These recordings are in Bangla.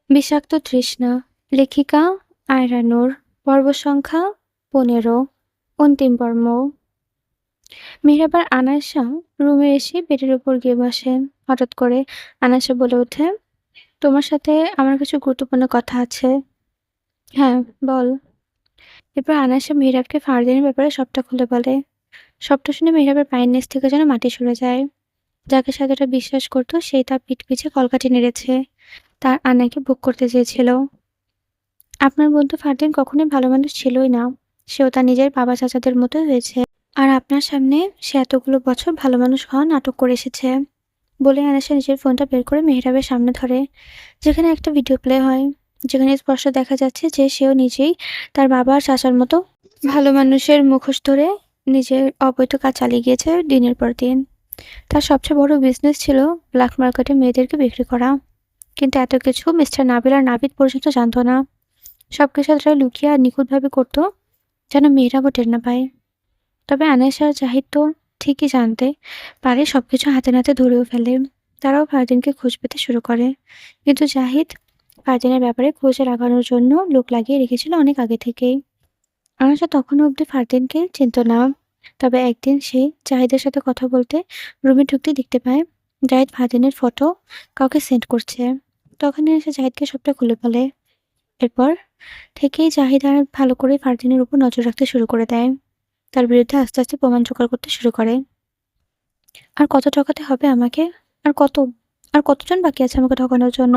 বিষাক্ত তৃষ্ণা, লেখিকা আয়রা নূর, পর্ব সংখ্যা ১৫, অন্তিম পর্ব। মেহেরাব আর আনায়সা রুমে এসে বেডের উপর গিয়ে বসে। হঠাৎ করে আনায়সা বলে ওঠে, তোমার সাথে আমার কিছু গুরুত্বপূর্ণ কথা আছে। হ্যাঁ, বল। এরপর আনায়সা মেহেরাবকে ফারদিনের ব্যাপারে সবটা খুলে বলে। সবটা শুনে মেহেরাবের পায়ের নিচ থেকে যেন মাটি সরে যায়। যাকে সে এতটা বিশ্বাস করতো সেই তার পিঠ পিছে কলকাঠি নেড়েছে, তার আনাকে ভোগ করতে চেয়েছিল। আপনার বন্ধু ফারদিন কখনোই ভালো মানুষ ছিলই না। সেও তার নিজের বাবা চাচাদের মতোই হয়েছে। আর আপনার সামনে সে এতগুলো বছর ভালো মানুষ হওয়া নাটক করে এসেছে। বলে আয়েশা নিজের ফোনটা বের করে মেহরাবের সামনে ধরে, যেখানে একটা ভিডিও প্লে হয়, যেখানে স্পষ্ট দেখা যাচ্ছে যে সেও নিজেই তার বাবা আর চাচার মতো ভালো মানুষের মুখোশ ধরে নিজের অবৈধ কাজ চালিয়ে গিয়েছে দিনের পর দিন। তার সবচেয়ে বড় বিজনেস ছিল ব্ল্যাক মার্কেটে মেয়েদেরকে বিক্রি করা। কিন্তু এত কিছু মিস্টার নাবিল আর নাবিদ পর্যন্ত জানতো না। সবকিছু এতটা লুকিয়ে আর নিখুঁতভাবে করতো যেন মেয়েরাও টের না পায়। তবে আনেশা আর জাহিদ তো ঠিকই জানতে পারে, সবকিছু হাতে নাতে ধরেও ফেলে। তারাও ফারদিনকে খোঁজ পেতে শুরু করে। কিন্তু জাহিদ ফারদিনের ব্যাপারে খোঁজে লাগানোর জন্য লোক লাগিয়ে রেখেছিল অনেক আগে থেকেই। আনেশা তখনও অব্দি ফারদিনকে চিনত না। তবে একদিন সে জাহিদের সাথে কথা বলতে রুমে ঢুকতে দেখতে পায় জাহিদ ফারদিনের ফটো কাউকে সেন্ড করছে। তখনই এসে জাহিদকে সবটা খুলে বলে। এরপর থেকেই জাহিদ আর ভালো করে ফারদিনের উপর নজর রাখতে শুরু করে দেয়। তার বিরুদ্ধে আস্তে আস্তে প্রমাণ জোগাড় করতে শুরু করে। আর কত ঠকাতে হবে আমাকে? আর কত আর কতজন বাকি আছে আমাকে ঠকানোর জন্য?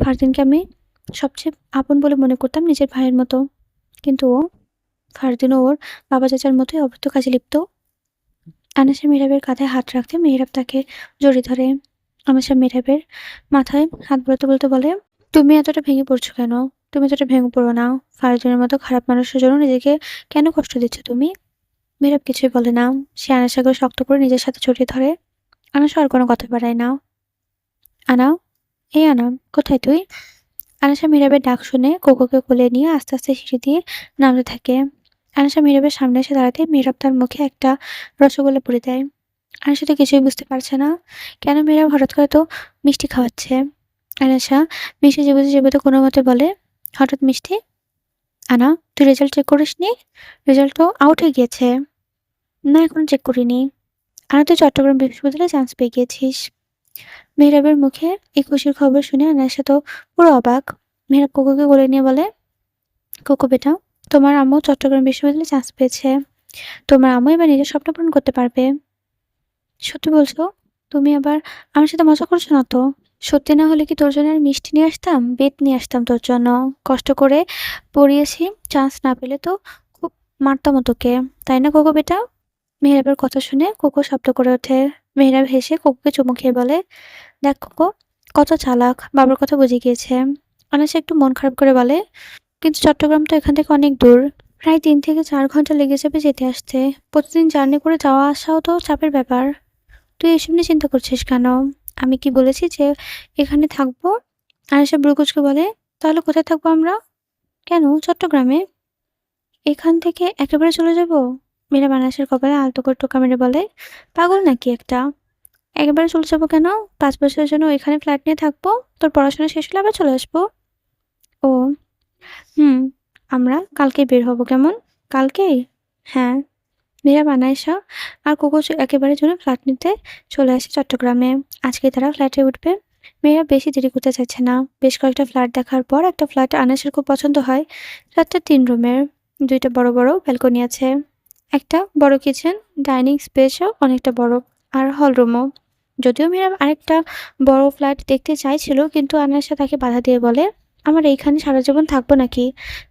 ফারদিনকে আমি সবচেয়ে আপন বলে মনে করতাম, নিজের ভাইয়ের মতো। কিন্তু ফারদিনও ওর বাবা চাচার মতোই অবৈধ কাজে লিপ্ত। আনিসা মেহরাবের কাঁধে হাত রাখতে মেহরাব তাকে জড়িয়ে ধরে। আনিসা মেহরাবের মাথায় হাত বুলাতে বলতে বলে, তুমি এতটা ভেঙে পড়ছো কেন? তুমি এতটা ভেঙে পড়ো না। ফারদিনের মতো খারাপ মানুষের জন্য নিজেকে কেন কষ্ট দিচ্ছ তুমি? মেহরাব কিছুই বলে না। সে আনাসাকে শক্ত করে নিজের সাথে জড়িয়ে ধরে। আনাসা আর কোনো কথা বাড়ায় না। আনা, এই আনা, কোথায় তুই? আনাসা মেহরাবের ডাক শুনে কোকোকে কোলে নিয়ে আস্তে আস্তে সিঁড়ি দিয়ে নামতে থাকে। আনাসা মেহরাবের সামনে এসে দাঁড়াতে মেহরাব তার মুখে একটা রসগোল্লা পুরে দেয়। আনাসা তো কিছুই বুঝতে পারছে না কেন মেহরাব হঠাৎ করে তো মিষ্টি খাওয়াচ্ছে। আনাসা মিষ্টি চেবাতে চেবাতে কোনো মতে বলে, হঠাৎ মিষ্টি? আনা, তুই রেজাল্ট চেক করিসনি? রেজাল্ট তো আউট হয়ে গিয়েছে। না, এখনো চেক করিনি। আনা, তুই চট্টগ্রাম বিশ্ববিদ্যালয়ে চান্স পেয়ে গিয়েছিস। মেহরাবের মুখে এই খুশির খবর শুনে আনায়াসা তো পুরো অবাক। মেহরাব কোকোকে কোলে নিয়ে বলে, কোকো বেটা, তোমার আম্মু চট্টগ্রাম বিশ্ববিদ্যালয়ে চান্স পেয়েছে। তোমার আম্মু এবার নিজের স্বপ্ন পূরণ করতে পারবে। সত্যি বলছো? তুমি আবার আমার সাথে মজা করছো না তো? সত্যি না হলে কি তোর জন্য আর মিষ্টি নিয়ে আসতাম, বেত নিয়ে আসতাম তোর জন্য। কষ্ট করে পড়িয়েছি, চান্স না পেলে তো খুব মারতাম তোকে, তাই না কোকো বেটা? মেহরাবের কথা শুনে কোকো শব্দ করে ওঠে। মেহরাব হেসে কোকোকে চুমু খেয়ে বলে, দেখ কোকো, কত চালাক, বাবার কথা বুঝে গিয়েছে। অনায়াসে একটু মন খারাপ করে বলে, কিন্তু চট্টগ্রাম তো এখান থেকে অনেক দূর। প্রায় ৩ থেকে ৪ ঘন্টা লেগে যাবে যেতে আসতে। প্রতিদিন জার্নি করে যাওয়া আসাও তো চাপের ব্যাপার। তুই এসব নিয়ে চিন্তা করছিস কেন? আমি কি বলেছি যে এখানে থাকবো? আয়েশা ভ্রুকুচকে বলে, তাহলে কোথায় থাকবো আমরা? কেন চট্টগ্রামে? এখান থেকে একেবারে চলে যাব? মীরা বানাসের কপালে আলতো করে টোকা মেরে বলে, পাগল নাকি একটা? একেবারে চলে যাবো কেন? ৫ বছরের জন্য ওইখানে ফ্ল্যাট নিয়ে থাকবো। তোর পড়াশোনা শেষ হলে আবার চলে আসবো। ও, হুম। আমরা কালকেই বের হব, কেমন? কালকেই? হ্যাঁ। মীরা বানাইসা আর কোকো একেবারে জন্য ফ্ল্যাট নিতে চলে আসে চট্টগ্রামে। আজকে তারা ফ্ল্যাটে উঠবে। মেয়েরা বেশি দেরি করতে চাইছে না। বেশ কয়েকটা ফ্ল্যাট দেখার পর একটা ফ্ল্যাট আনাসের খুব পছন্দ হয়। ফ্ল্যাটটা ৩ রুমের, ২টা বড় বড় ব্যালকনি আছে। একটা বড় কিচেন, ডাইনিং স্পেসও অনেকটা বড়, আর হল রুমও। যদিও মীরা আরেকটা বড় ফ্ল্যাট দেখতে চাইছিল, কিন্তু আনাসা তাকে বাধা দিয়ে বলে, আমার এইখানে সারা জীবন থাকবো নাকি?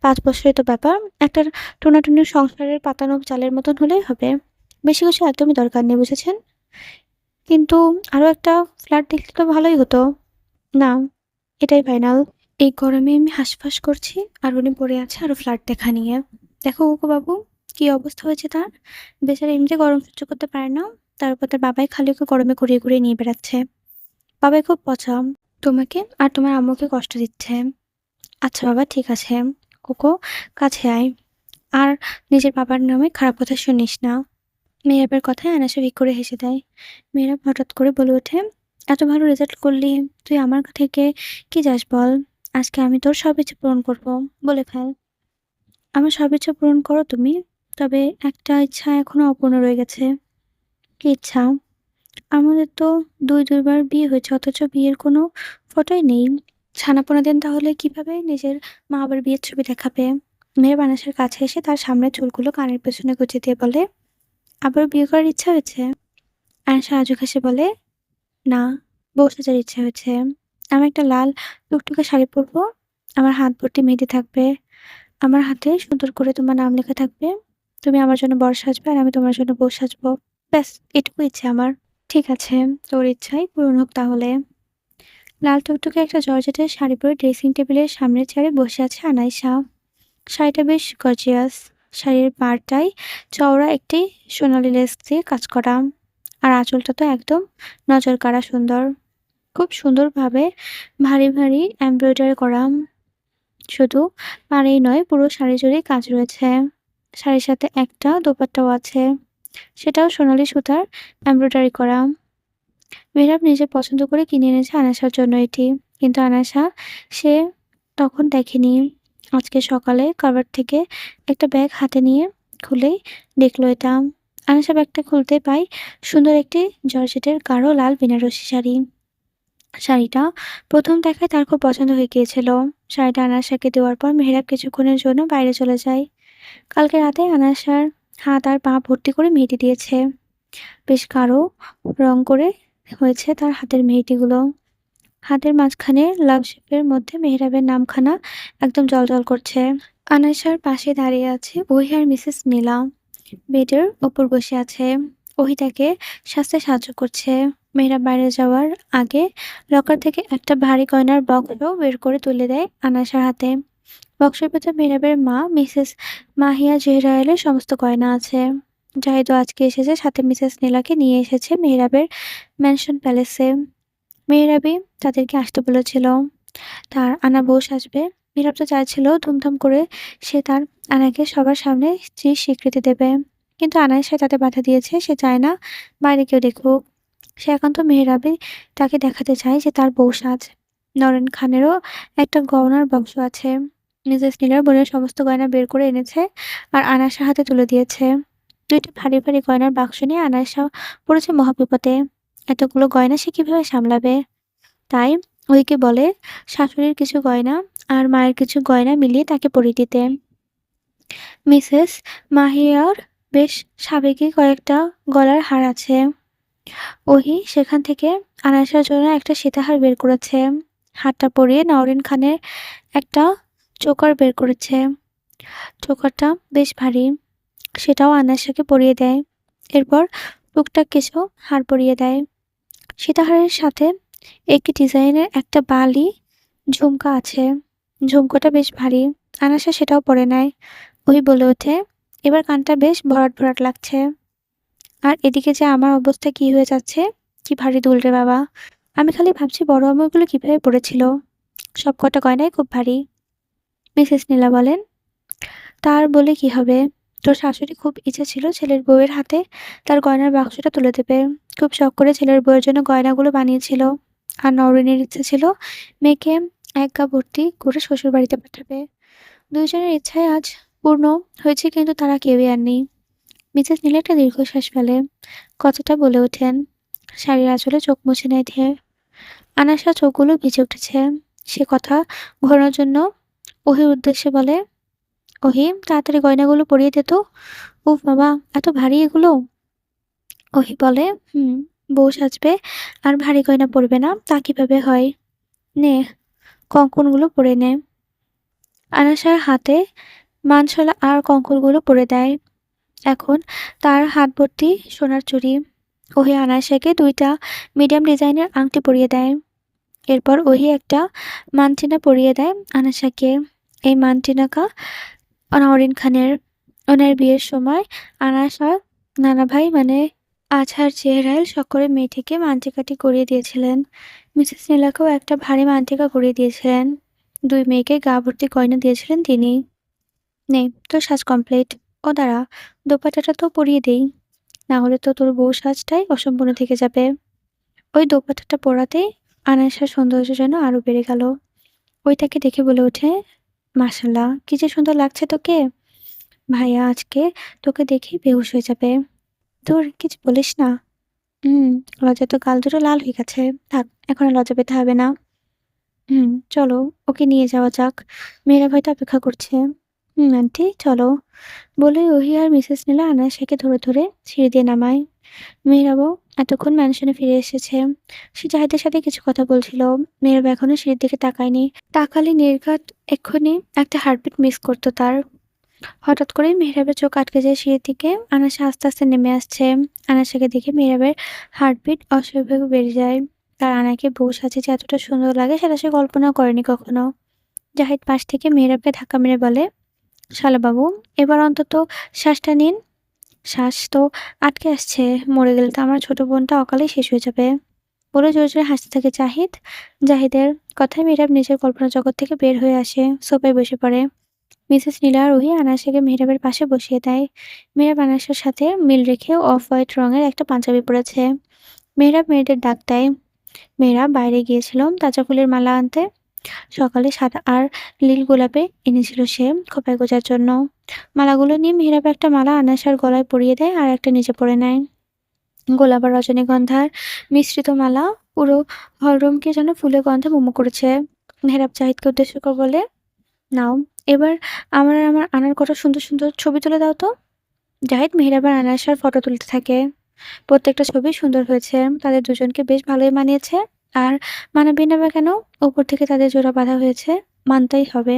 ৫ বছরের তো ব্যাপার। একটা টোনাটুনির সংসারের পাতানো চালের মতন হলেই হবে। বেশি কিছু একদমই দরকার নেই, বুঝেছেন? কিন্তু আরো একটা ফ্ল্যাট দেখলে তো ভালোই হতো। না, এটাই ফাইনাল। এই গরমে আমি হাঁসফাঁস করছি আর উনি পড়ে আছে আরো ফ্ল্যাট দেখা নিয়ে। দেখো ওগো বাবু, কি অবস্থা হয়েছে তার। বেচারা এমনিতে গরম সহ্য করতে পারে না, তার উপর তার বাবাই খালি ওকে গরমে কুড়িয়ে কুড়িয়ে নিয়ে বেড়াচ্ছে। বাবাই খুব পচা, তোমাকে আর তোমার আম্মুকে কষ্ট দিচ্ছে। আচ্ছা বাবা, ঠিক আছে। কোকো, কাছে আয়। আর নিজের বাবার নামে খারাপ কথা শুনিস না। মেয়েরাবের কথায় আনাসা ফিক করে হেসে দেয়। মেয়েরাব হঠাৎ করে বলে ওঠে, এত ভালো রেজাল্ট করলি, তুই আমার থেকে কি চাস বল? আজকে আমি তোর সব ইচ্ছে পূরণ করব। বলে ফেল। আমার সব ইচ্ছা পূরণ করো তুমি। তবে একটা ইচ্ছা এখনো অপূর্ণ রয়ে গেছে। কি ইচ্ছা? আমাদের তো ২ বার বিয়ে হয়েছে অথচ বিয়ের কোনো ফটোই নেই। ছানাপোনা দিন তাহলে কিভাবে নিজের মা-বাবার বিয়ের ছবি দেখাবে? মেয়ের বানাসের কাছে এসে তার সামনের চুলগুলো কানের পেছনে গুজে দিয়ে বলে, "আবারও বিয়ে করার ইচ্ছা হয়েছে?" আয়েশা আজুক হেসে বলে, "না, বউ সাজার ইচ্ছে হয়েছে। আমি একটা লাল টুকটুকে শাড়ি পরবো। আমার হাত ভর্তি মেহেদি থাকবে। আমার হাতে সুন্দর করে তোমার নাম লেখা থাকবে। তুমি আমার জন্য বর সাজবে আর আমি তোমার জন্য বউ সাজবো। ব্যাস এটুকু ইচ্ছে আমার।" "ঠিক আছে, তোর ইচ্ছাই পূরণ হোক তাহলে।" লাল টুকটুকে একটা জর্জেটের শাড়ি পরে ড্রেসিং টেবিলের সামনের চেয়ারে বসে আছে আনাইসা। শাড়িটা বেশ গর্জিয়াস। শাড়ির পাড়টায় চওড়া একটি সোনালি লেস দিয়ে কাজ করা। আর আঁচলটা তো একদম নজরকাড়া সুন্দর। খুব সুন্দরভাবে ভারী, ভারী এমব্রয়ডারি করা। শুধু পাড়েই নয়, পুরো শাড়ি জুড়েই কাজ রয়েছে। শাড়ির সাথে একটা দোপাট্টাও আছে। সেটাও সোনালি সুতার এমব্রয়ডারি করা। মেহরাব নিজে পছন্দ করে কিনে এনেছে আনাসার জন্য এটি। কিন্তু আনাসা সে তখন দেখেনি। আজকে সকালে কাভার্ড থেকে একটা ব্যাগ হাতে নিয়ে খুলেই দেখল এটা। আনাসা ব্যাগটা খুলতে পায় সুন্দর একটি জর্জেটের গাঢ় লাল বেনারসি শাড়ি। শাড়িটা ১ম দেখায় তার খুব পছন্দ হয়ে গিয়েছিল। শাড়িটা আনাসাকে দেওয়ার পর মেহরাব কিছুক্ষণের জন্য বাইরে চলে যায়। কালকে রাতে আনাসার হাত আর পা ভর্তি করে মেহেদি দিয়েছে। বেশ গাঢ় রং করে হয়েছে তার হাতের মেহেদিগুলো। হাতের মাঝখানে লাভ শেপের মধ্যে মেহরাবের নামখানা একদম জ্বলজ্বল করছে। আনাইসার পাশে দাঁড়িয়ে আছে ওহি আর মিসেস নীলা। বেডের ওপর বসে আছে। ওহি তাকে সাজতে সাহায্য করছে। মেহরাব বাইরে যাওয়ার আগে লকার থেকে একটা ভারী গয়নার বক্স বের করে তুলে দেয় আনাইসার হাতে। বক্সের ভেতর মেহরাবের মা মিসেস মাহিয়া জেহরায়েলের সমস্ত গয়না আছে। জাহিদও আজকে এসেছে, সাথে মিসেস নীলাকে নিয়ে এসেছে মেহরাবের ম্যানশন প্যালেসে। মেহরাবই তাদেরকে আসতে বলেছিল। তার আনা বউ সাজবে। মীরাব তো চাইছিল ধুমধাম করে সে তার আনাকে সবার সামনে স্ত্রীর স্বীকৃতি দেবে। কিন্তু আনাইসা তাতে বাধা দিয়েছে। সে চায় না বাইরে কেউ দেখুক। সে একান্ত মেহরাবই তাকে দেখাতে চায় যে তার বউ সাজ। নরেন খানেরও একটা গয়নার বাক্স আছে। মিসেস নীলার বোনের সমস্ত গয়না বের করে এনেছে আর আনাইসার হাতে তুলে দিয়েছে। ২ টা ভারী, ভারী গয়নার বাক্স নিয়ে আনাইসা পড়েছে মহাবিপদে। এতগুলো গয়না সে কিভাবে সামলাবে? তাই ওইকে বলে শাশুড়ির কিছু গয়না আর মায়ের কিছু গয়না মিলিয়ে তাকে পরিয়ে দিতে। মিসেস মাহিয়ার বেশ সাবেকি কয়েকটা গলার হার আছে। ওহি সেখান থেকে আনাইসার জন্য একটা সীতাহার বের করেছে। হারটা পরিয়ে নওরিন খানের একটা চোকার বের করেছে। চোকারটা বেশ ভারী। সেটাও আনাইসাকে পরিয়ে দেয়। এরপর টুকটাক কিছু হার পরিয়ে দেয়। সীতাহারের সাথে একই ডিজাইনের একটা বালি ঝুমকা আছে। ঝুমকোটা বেশ ভারী। আনাসা সেটাও পরে নেয়। ওহি বলে ওঠে, "এবার কানটা বেশ ভরাট, ভরাট লাগছে। আর এদিকে যে আমার অবস্থা কি হয়ে যাচ্ছে! কি ভারী দুল রে বাবা! আমি খালি ভাবছি বড় আম্মু এগুলো কিভাবে পড়েছিল। সবকটা গয়নাই খুব ভারী।" মিসেস নীলা বলেন, "তার বলে কি হবে? তোর শাশুড়ি খুব ইচ্ছে ছিল ছেলের বউয়ের হাতে তার গয়নার বাক্সটা তুলে দেবে। খুব শখ করে ছেলের বউয়ের জন্য গয়নাগুলো বানিয়েছিল। আর নওরিনের ইচ্ছে ছিল মেয়েকে এক গা ভর্তি করে শ্বশুরবাড়িতে পাঠাবে। ২ জনের ইচ্ছাই আজ পূর্ণ হয়েছে, কিন্তু তারা কেউই আর নেই।" মিসেস নীলা একটা দীর্ঘশ্বাস ফেলে। কথাটা বলে ওঠেন। শাড়ির আঁচলে চোখ মুছে নেয় ধীরে। আনাসা চোখগুলো ভিজে উঠেছে। সে কথা ঘোরানোর জন্য ওহির উদ্দেশ্যে বলে, "ওহি, তাড়াতাড়ি গয়নাগুলো পরিয়ে দে তো। উফ বাবা, এত ভারী এগুলো!" ওহি বলে, "হুম, বউ সাজবে আর ভারী গয়না পরবে না, তা কিভাবে হয়? নে, কঙ্কনগুলো পরে নে।" আনাসার হাতে মানশালা আর কঙ্কনগুলো পরে দেয়। এখন তার হাত ভর্তি সোনার চুড়ি। ওহি আনায়াসাকে ২ টা মিডিয়াম ডিজাইনের আংটি পরিয়ে দেয়। এরপর ওহি একটা মানটিনা পরিয়ে দেয় আনায়াসাকে। এই মানটিনাটা নওরিন খানের। ওনার বিয়ের সময় আনায়াসার নানা ভাই মানে আজহার চেহরায় শখ করে মেয়েটিকে মানটিকাটি করিয়ে দিয়েছিলেন। মিসেস নীলাকেও একটা ভারী মানটিকা করিয়ে দিয়েছিলেন। ২ মেয়েকে গা ভর্তি গয়না দিয়েছিলেন তিনি। "নে, তোর সাজ কমপ্লিট। ও দাঁড়া, দোপাট্টাটা তো পরিয়ে দেই। না হলে তো তোর বউ সাজটাই অসম্পূর্ণ থেকে যাবে।" ওই দোপাট্টাটা পরাতেই আনায়াসার সৌন্দর্য যেন আরো বেড়ে গেল। ওই তাকে দেখে বলে ওঠে, মাশাল্লাহ, কি যে সুন্দর লাগছে তোকে! ভাইয়া আজকে তোকে দেখেই বেহুঁশ হয়ে যাবে। ধুর, কিছু বলিস না। হুম, লজ্জায় তো গাল দুটো লাল হয়ে গেছে। থাক, এখন আর লজ্জা পেতে হবে না। চলো, ওকে নিয়ে যাওয়া যাক। মেয়েরা হয়তো অপেক্ষা করছে। আন্টি চলো। বলে ওহি আর মিসেস নীলা আনায়াসকে ধরে সিঁড়ি দিয়ে নামায়। মেহরাবও এতক্ষণ ম্যানশনে ফিরে এসেছে। সে জাহিদের সাথে কিছু কথা বলছিল। মেহরাব এখনো সিঁড়ির দিকে তাকায়নি। তাকালে নির্ঘাত এক্ষুনি একটা হার্টবিট মিস করতো তার। হঠাৎ করেই মেহরাবের চোখ আটকে যায় সিঁড়ির দিকে। আনাসা আস্তে আস্তে নেমে আসছে। আনাসাকে দেখে মেহরাবের হার্টবিট অস্বাভাবিক বেড়ে যায়। তার আনাকে বউ সাজে যে এতটা সুন্দর লাগে সেটা সে কল্পনাও করেনি কখনো। জাহিদ পাশ থেকে মেহরাবকে ধাক্কা মেরে বলে, শালাবাবু, এবার অন্তত শ্বাসটা নিন। শ্বাস তো আটকে আসছে। মরে গেলে তো আমার ছোট বোনটা অকালেই শেষ হয়ে যাবে। বলে জোরে জোরে হাসতে থাকে জাহিদ। জাহিদের কথায় মেহরাব নিজের কল্পনা জগৎ থেকে বের হয়ে আসে, সোফায় বসে পড়ে। মিসেস নীলা আর রুহি আনায়াসকে মেহরাবের পাশে বসিয়ে দেয়। মেহরাব আনায়াসের সাথে মিল রেখে অফ হোয়াইট রঙের একটা পাঞ্জাবি পরেছে। মেহরাব মেয়েদের ডাক দেয়। মেয়েরা বাইরে গিয়েছিল তাজা ফুলের মালা আনতে। সকালে সাদা আর নীল গোলাপে এনেছিল সে খোঁপায় গোজার জন্য। মালাগুলো নিয়ে মেহরাব একটা মালা আনায়াসের গলায় পরিয়ে দেয় আর একটা নিজে পরে নেয়। গোলাপ আর রজনীগন্ধার মিশ্রিত মালা পুরো হলরুমকে যেন ফুলে গন্ধে মোমো করেছে। মেহরাব জাহিদকে উদ্দেশ্য করে বলে, নাও, এবার আমার আর আমার আনার কত সুন্দর সুন্দর ছবি তুলে দাও তো। জাহিদ মেহরাব আর আনায়াসার ফটো তুলতে থাকে। প্রত্যেকটা ছবি সুন্দর হয়েছে। তাদের দুজনকে বেশ ভালোই মানিয়েছে। আর মানাবেই না বা কেন? উপর থেকে তাদের জোড়া বাঁধা হয়েছে। মানতেই হবে।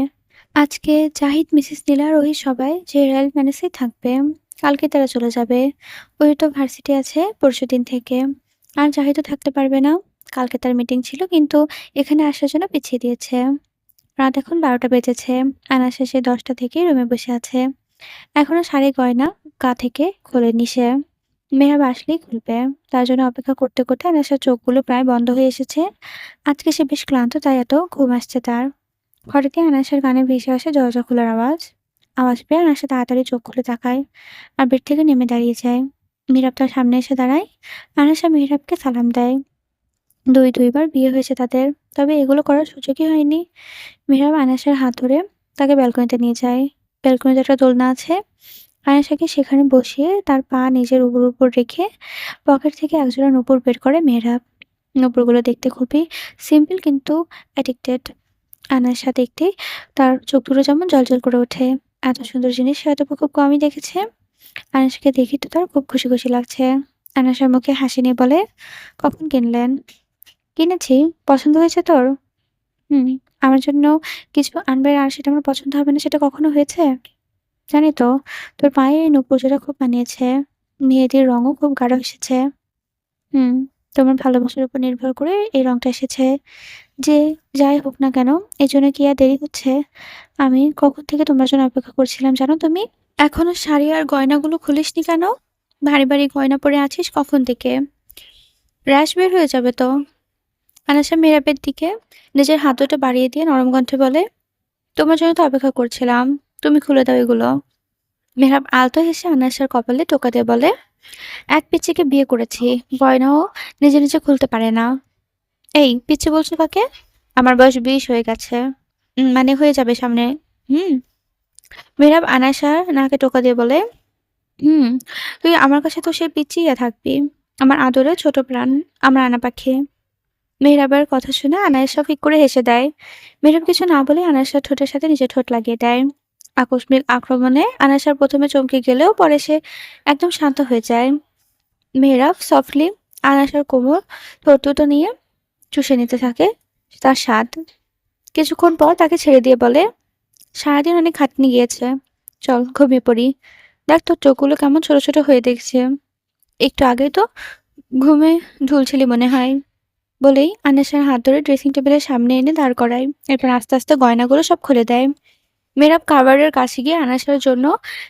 আজকে জাহিদ, মিসেস নীলা, রোহিত সবাই যে রয়্যাল প্যালেসেই থাকবে। কালকে তারা চলে যাবে। ওই তো ভার্সিটি আছে পরশুদিন থেকে। আর জাহিদও থাকতে পারবে না। কালকে তার মিটিং ছিল কিন্তু এখানে আসার জন্য পিছিয়ে দিয়েছে। রাত এখন ১২টা বেজেছে। আনাস এসে ১০টা থেকেই রুমে বসে আছে। এখনো শাড়ি গয়না গা থেকে খোলেনি সে। মেহরাব আসলেই খুলবে। তার জন্য অপেক্ষা করতে করতে আনাসের চোখগুলো প্রায় বন্ধ হয়ে এসেছে। আজকে সে বেশ ক্লান্ত, তাই এত ঘুম আসছে তার। হঠাৎই আনাসের কানে ভেসে আসে দরজা খোলার আওয়াজ। আওয়াজ পেয়ে আনাসা তাড়াতাড়ি চোখ খুলে তাকায় আর বেড থেকে নেমে দাঁড়িয়ে যায়। মেহরাব তার সামনে এসে দাঁড়ায়। আনাসা মেহরাবকে সালাম দেয়। দুইবার বিয়ে হয়েছে তাদের, তবে এগুলো করার সুযোগই হয়নি। মেহরাব আনাসের হাত ধরে তাকে ব্যালকনিতে নিয়ে যায়। ব্যালকনিতে একটা দোলনা আছে। আয়েশাকে সেখানে বসিয়ে তার পা নিজের উবুর উপর রেখে পকেট থেকে একজোড়া নূপুর বের করে মেহরাব। নূপুরগুলো দেখতে খুবই সিম্পল কিন্তু অ্যাডিক্টেড। আয়েশা দেখতেই তার চোখ দুটো যেমন জ্বলজ্বল করে ওঠে। এত সুন্দর জিনিস সে হয়তো খুব কমই দেখেছে। আয়েশাকে দেখেই তো তার খুব খুশি খুশি লাগছে। আয়েশার মুখে হাসি নিয়ে বলে, কখন কিনলেন? কিনেছি। পছন্দ হয়েছে তোর? হুম। আমার জন্য কিছু আনবে আর সেটা আমার পছন্দ হবে না, সেটা কখনো হয়েছে? জানি তো, তোর পায়ে এই নূপুরজোড়া খুব মানিয়েছে। মেহেদির রঙও খুব গাঢ় এসেছে। হুম, তোমার ভালোবাসার উপর নির্ভর করে এই রংটা এসেছে। যে যাই হোক না কেন, এজন্য কি আর দেরি হচ্ছে? আমি কখন থেকে তোমার জন্য অপেক্ষা করছিলাম জানো তুমি? এখনো শাড়ি আর গয়নাগুলো খুলিসনি কেন? ভারী ভারী গয়না পরে আছিস কখন থেকে? র্যাশ বের হয়ে যাবে তো। আনাসা মেহরাবের দিকে নিজের হাত দুটো বাড়িয়ে দিয়ে নরম কণ্ঠে বলে, তোমার জন্য তো অপেক্ষা করছিলাম। তুমি খুলে দাও এগুলো। মেহরাব আলতো হেসে আনায়াসের কপালে টোকা দিয়ে বলে, এক পিচ্চিকে বিয়ে করেছি, গয়নাও নিজে নিজে খুলতে পারে না। এই পিচ্চি বলছো কাকে? আমার বয়স ২০ হয়ে গেছে। মানে হয়ে যাবে সামনে। হুম। মেহরাব আনায়াসার নাকে টোকা দিয়ে বলে, হুম, তুই আমার কাছে তো সে পিচ্চিই থাকবি। আমার আদরে ছোট প্রাণ, আমার আনা পাখি। মেহরাবের কথা শুনে আনায়াসা ফিক করে হেসে দেয়। মেহরাব কিছু না বলে আনায়াসার ঠোঁটের সাথে নিজের ঠোঁট লাগিয়ে দেয়। আকস্মিক আক্রমণে আনায়াসার প্রথমে চমকে গেলেও পরে সে একদম শান্ত হয়ে যায়। মেহরাব সফটলি আনায়াসার কোমল ঠোঁট দুটো নিয়ে চুষে নিতে থাকে তার স্বাদ। কিছুক্ষণ পর তাকে ছেড়ে দিয়ে বলে, সারাদিন অনেক খাটনি গিয়েছে, চল ঘুমিয়ে পড়ি। দেখ তোর চোখগুলো কেমন ছোট ছোট হয়ে দেখছে। একটু আগেই তো ঘুমে ঢুলছিলি মনে হয়। বলেই আনায়াসার হাত ধরে ড্রেসিং টেবিলের সামনে এনে দাঁড় করায়। এরপর আস্তে আস্তে গয়নাগুলো সব খুলে দেয়। মেহরাব কাভারের কাছে গিয়ে আনায়াসার জন্য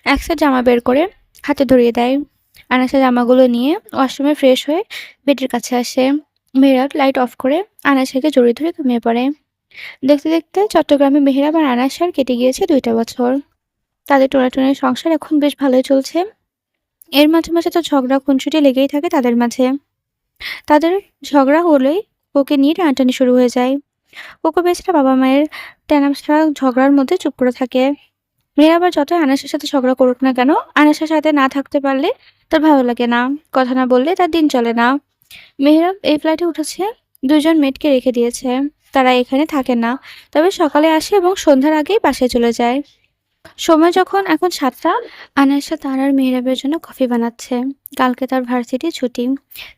এক সেট জামা বের করে হাতে ধরিয়ে দেয়। আনায়াসা জামাগুলো নিয়ে ওয়াশরুমে ফ্রেশ হয়ে বেডের কাছে আসে। মেহরাব লাইট অফ করে আনায়াসাকে জড়িয়ে ধরে ঘুমিয়ে পড়ে। দেখতে দেখতে চট্টগ্রামে মেহরাব আর আনায়াসার কেটে গিয়েছে ২টা বছর। তাদের টোনাটুনির সংসার এখন বেশ ভালোই চলছে। এর মাঝে মাঝে তো ঝগড়া খুনসুটি লেগেই থাকে তাদের মাঝে। তাদের ঝগড়া হলেই ওকে নিয়ে টানাটানি শুরু হয়ে যায়। কোকো বেচারা বাবা-মায়ের তেনাস্তা ঝগড়ার মধ্যে চুপ করে থাকে। মেয়ের আবার যতই আনাসের সাথে ঝগড়া করুক না কেন, আনাসের সাথে না থাকতে পারলে তার ভালো লাগে না। কথা না বললে তার দিন চলে না। মেহরাব এই ফ্ল্যাটে উঠেছে, ২ জন মেয়েটকে রেখে দিয়েছে। তারা এখানে থাকে না। তবে সকালে আসে এবং সন্ধ্যার আগেই বাসায় চলে যায়। সময় যখন এখন ৭টা, আনায়াসা তার আর মেহরাবের জন্য কফি বানাচ্ছে। কালকে তার ভার্সিটি ছুটি,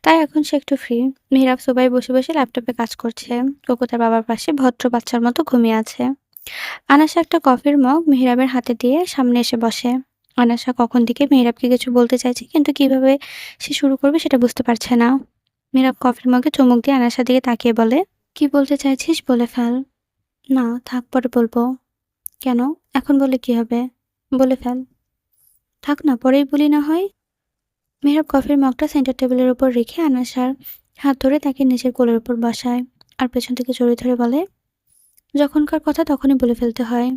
তাই এখন সে একটু ফ্রি। মেহরাব সোফায় বসে বসে ল্যাপটপে কাজ করছে। কোকো তার বাবার পাশে ভদ্র বাচ্চার মতো ঘুমিয়ে আছে। আনাসা একটা কফির মগ মেহরাবের হাতে দিয়ে সামনে এসে বসে। আনাসা কখন থেকে মেহরাবকে কিছু বলতে চাইছে, কিন্তু কিভাবে সে শুরু করবে সেটা বুঝতে পারছে না। মেহরাব কফির মগে চুমুক দিয়ে আনাসার দিকে তাকিয়ে বলে, কি বলতে চাইছিস বলে ফেল। না থাক, পরে বলবো। কেন? এখন বললে কি হবে? বলে ফেল। থাক না, পরেই বলি না হয়। মেহরাব কফির মগটা সেন্টার টেবিলের উপর রেখে আনাসার হাত ধরে তাকে নিজের কোলের উপর বসায় আর পেছন থেকে জড়িয়ে ধরে বলে, যখনকার কথা তখনই বলে ফেলতে হয়।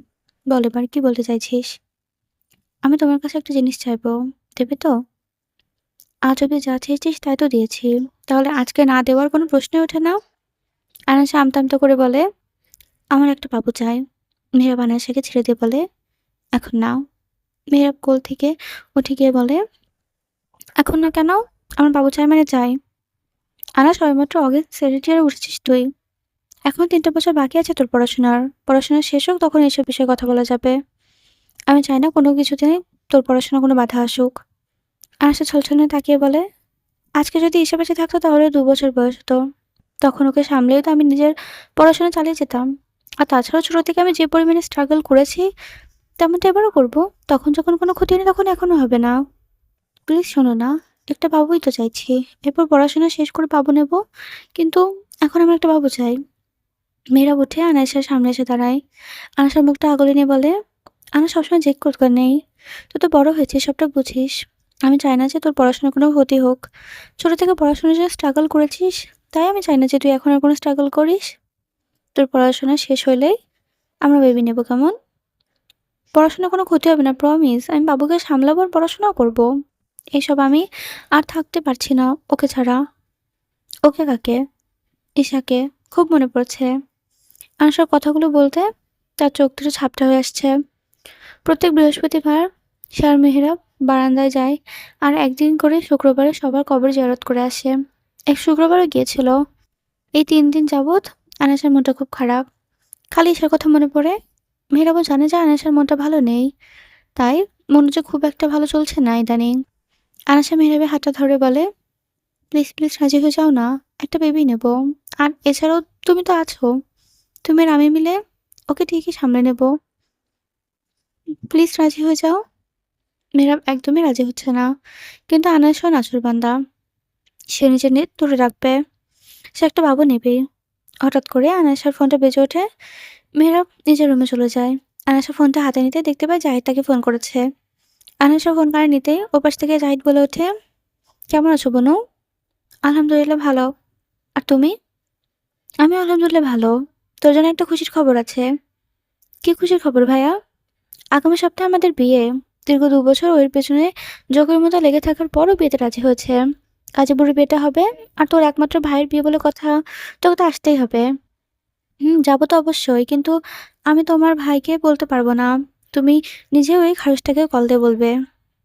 বল এবার কি বলতে চাইছিস? আমি তোমার কাছে একটা জিনিস চাইবো, দেবে তো? আজ অব্দি যা চেয়েছিস তাই তো দিয়েছি, তাহলে আজকে না দেওয়ার কোনো প্রশ্নই ওঠে না। আনাসা আমতা আমতা করে বলে, আমার একটা বাবু চাই। মেহরাব আনাসাকে ছেড়ে দিয়ে বলে, এখন নাও। মেহরাব কোল থেকে উঠে গিয়ে বলে, এখন না কেন? আমার বাবু চাই মানে চাই। আনা সবেমাত্র অগেস্ট সেক্রেটারি উঠেছিস তুই। এখন ৩টা বছর বাকি আছে তোর পড়াশোনার। পড়াশোনা শেষ হোক, তখন এসব বিষয়ে কথা বলা যাবে। আমি চাই না কোনো কিছুতে তোর পড়াশোনা কোনো বাধা আসুক। আনাসা ছলছলনে তাকিয়ে বলে, আজকে যদি এসে বেঁচে থাকতো তাহলে ২ বছর বয়স হতো। তখন ওকে সামলেই তো আমি নিজের পড়াশোনা চালিয়ে যেতাম। আর তাছাড়াও ছোট থেকে আমি যে পরিমাণে স্ট্রাগল করেছি তেমনটা এবারও করবো। তখন যখন কোনো ক্ষতি হয়নি তখন এখনো হবে না। প্লিজ শোনো না, একটা বাবুই তো চাইছি। এরপর পড়াশোনা শেষ করে বাবু নেব। কিন্তু এখন আমার একটা বাবু চাই। মেয়েরাব উঠে আনায়াসের সামনে এসে দাঁড়ায়। আনায়াসের মুখটা আগলে নিয়ে বলে, আনা সবসময় জেদ করতে নেই। তুই তো বড় হয়েছিস, সবটা বুঝিস। আমি চাই না যে তোর পড়াশোনার কোনো ক্ষতি হোক। ছোট থেকে পড়াশোনার জন্য স্ট্রাগল করেছিস, তাই আমি চাই না যে তুই এখন আর কোনো স্ট্রাগল করিস। তোর পড়াশোনা শেষ হইলেই আমরা বেবি নেব, কেমন? পড়াশোনার কোনো ক্ষতি হবে না, প্রমিস। আমি বাবুকে সামলাবো আর পড়াশোনাও করব। এইসব আমি আর থাকতে পারছি না ওকে ছাড়া। ওকে কাকে? ঈশাকে। খুব মনে পড়ছে। আশার কথাগুলো বলতে তার চোখ দুটো ঝাপটা হয়ে আসছে। প্রত্যেক বৃহস্পতিবার সে আর মেহেরাব বারান্দায় যায় আর একদিন করে শুক্রবারে সবার কবর জিয়ারত করে আসে। এক শুক্রবারও গিয়েছিল। এই ৩ দিন যাবৎ আনাসার মনটা খুব খারাপ। খালি ঈশার কথা মনে পড়ে। মেহেরাবও জানে যে আনাসার মনটা ভালো নেই, তাই মনোযোগ খুব একটা ভালো চলছে না ইদানিং। আনাসা মেহেরাবের হাতটা ধরে বলে, প্লিজ প্লিজ রাজি হয়ে যাও না, একটা বেবি নেব। আর এছাড়াও তুমি তো আছো। তুমি আর আমি মিলে ওকে ঠিকই সামলে নেব। প্লিজ রাজি হয়ে যাও। মেহরাব একদমই রাজি হচ্ছে না, কিন্তু আনায়াসও নাছোড়বান্দা। সে নিজের নেট ধরে রাখবে। সে একটা বাবু নেবেই। হঠাৎ করে আনায়াসার ফোনটা বেজে ওঠে। মেহরাব নিজের রুমে চলে যায়। আনায়াসা ফোনটা হাতে নিতে দেখতে পায় জাহিদ তাকে ফোন করেছে। আনায়াসা ফোন কানে নিতেই ওপাশ থেকে জাহিদ বলে ওঠে, কেমন আছো বনু? আলহামদুলিল্লাহ ভালো। আর তুমি? আমি আলহামদুলিল্লাহ ভালো। তোর জন্য একটা খুশির খবর আছে। কি খুশির খবর ভাইয়া? আগামী সপ্তাহে আমাদের বিয়ে। দীর্ঘ ২ বছর ওর পেছনে যোগের মতো লেগে থাকার পরও বিয়েতে রাজি হয়েছে। কাজী বুড়ির বিয়েটা হবে। আর তোর একমাত্র ভাইয়ের বিয়ে বলে কথা, তোকে তো আসতেই হবে। যাবো তো অবশ্যই, কিন্তু আমি তোমার ভাইকে বলতে পারবো না। তুমি নিজেও ওই খারুসটাকে কল দিয়ে বলবে।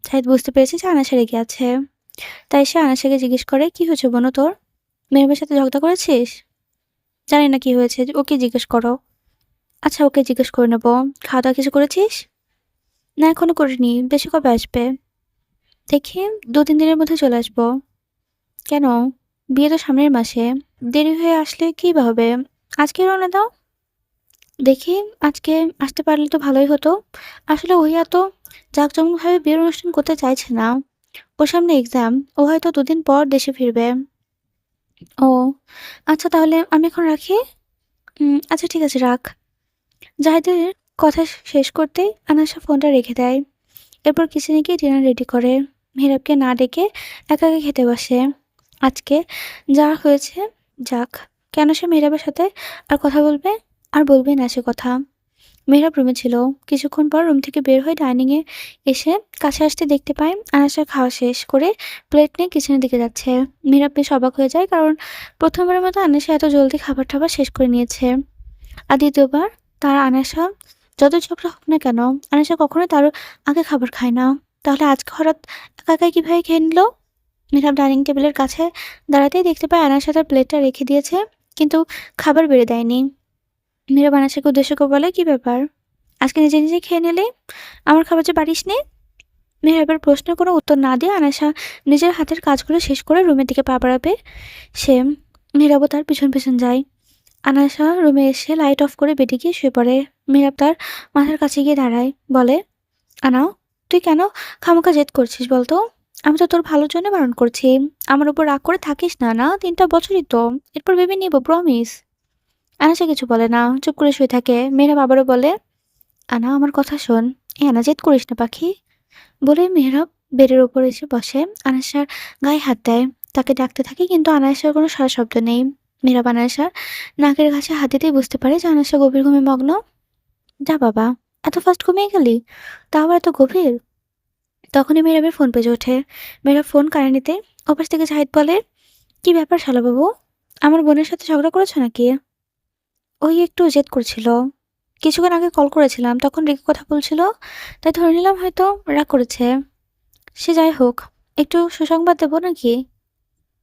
শাহিদ বুঝতে পেরেছে যে আনাসা রেগে আছে, তাই সে আনাসাকে জিজ্ঞেস করে, কি হয়েছে বোনো তোর? মেহমের সাথে ঝগড়া করেছিস? জানি না কি হয়েছে, ওকে জিজ্ঞেস করো। আচ্ছা ওকে জিজ্ঞেস করে নেবো। খাওয়া দাওয়া কিছু করেছিস? না এখনো করিনি। বেশি কবে আসবে? দেখি ২-৩ দিনের মধ্যে চলে আসবো। কেন? বিয়ে তো সামনের মাসে। দেরি হয়ে আসলে কি বা হবে? আজকেই রওনা দাও। দেখি আজকে আসতে পারলে তো ভালোই হতো। আসলে ওই এত জাঁকজমকভাবে বিয়ের অনুষ্ঠান করতে চাইছে না। ওর সামনে এক্সাম। ও হয়তো ২ দিন পর দেশে ফিরবে। ও আচ্ছা, তাহলে আমি এখন রাখি। আচ্ছা ঠিক আছে, রাখ। জাহিদের কথা শেষ করতেই আনাসা ফোনটা রেখে দেয়। এরপর কিচেনে গিয়ে ডিনার রেডি করে। মেহেরাবকে না ডেকে একা একা খেতে বসে। আজকে যা হয়েছে যাক। কেন সে মেহেরাবের সাথে আর কথা বলবে? আর বলবে না সে কথা। মেহেরাব রুমে ছিল। কিছুক্ষণ পর রুম থেকে বের হয়ে ডাইনিংয়ে এসে কাছে আসতে দেখতে পায় আনাসা খাওয়া শেষ করে প্লেট নিয়ে কিচেনের দিকে যাচ্ছে। মেহেরাব বেশ অবাক হয়ে যায়, কারণ প্রথমবারের মতো আনাসা এত জলদি খাবার টাবার শেষ করে নিয়েছে। আর দ্বিতীয়বার তার আনাশা যত ঝগড়া হোক না কেন, আনাশা কখনোই তার আগে খাবার খায় না। তাহলে আজকে হঠাৎ একা একাই কিভাবে খেয়ে নিল? মিহরাব ডাইনিং টেবিলের কাছে দাঁড়াতেই দেখতে পায় আনাশা তার প্লেটটা রেখে দিয়েছে, কিন্তু খাবার বেড়ে দেয়নি। মিহরাব আনাশাকে উদ্দেশ্য করে বলে, কি ব্যাপার, আজকে নিজে নিজে খেয়ে নিলে? আমার খাবার যে বাড়িস নি? মেহরাবের প্রশ্নের কোনো উত্তর না দিয়ে আনাশা নিজের হাতের কাজগুলো শেষ করে রুমের দিকে পা বাড়াবে। সে মেহরাবও তার পিছন পিছন যায়। আনাশা রুমে এসে লাইট অফ করে বেডে গিয়ে শুয়ে পড়ে। মেহরাব তার মাথার কাছে গিয়ে দাঁড়ায়, বলে, আনা, তুই কেন খামোকা জেদ করছিস বলতো? আমি তো তোর ভালোর জন্য বারণ করছি। আমার উপর রাগ করে থাকিস না। না, 3টা বছরই তো, এরপর ভেবে নিব, প্রমিস। আনাসা কিছু বলে না, চুপ করে শুয়ে থাকে। মেহরাব আবারও বলে, আনা, আমার কথা শোন। আনা, জেদ করিস না পাখি। বলে মেহরাব বেডের উপর এসে বসে, আনাসার গায়ে হাত দেয়। তাকে ডাকতে থাকে, কিন্তু আনায়াসার কোনো সাড়া শব্দ নেই। মেহরাব আনায়াসার নাকের কাছে হাত দিতেই বুঝতে পারে যে আনায়াসা গভীর ঘুমে মগ্ন। যা বাবা, এত ফাস্ট ঘুমিয়ে গেলি, তাও আবার এত গভীর? তখনই মেহরাবের ফোন বেজে ওঠে। মেহরাব ফোন কানে নিতে ওপাশ থেকে জাহিদ বলে, কি ব্যাপার শালাবাবু, আমার বোনের সাথে ঝগড়া করেছো নাকি? ওই একটু জেদ করছিল। কিছুক্ষণ আগে কল করেছিলাম, তখন রেগে কথা বলছিল, তাই ধরে নিলাম হয়তো রাগ করেছে। সে যাই হোক, একটু সুসংবাদ দেবো নাকি?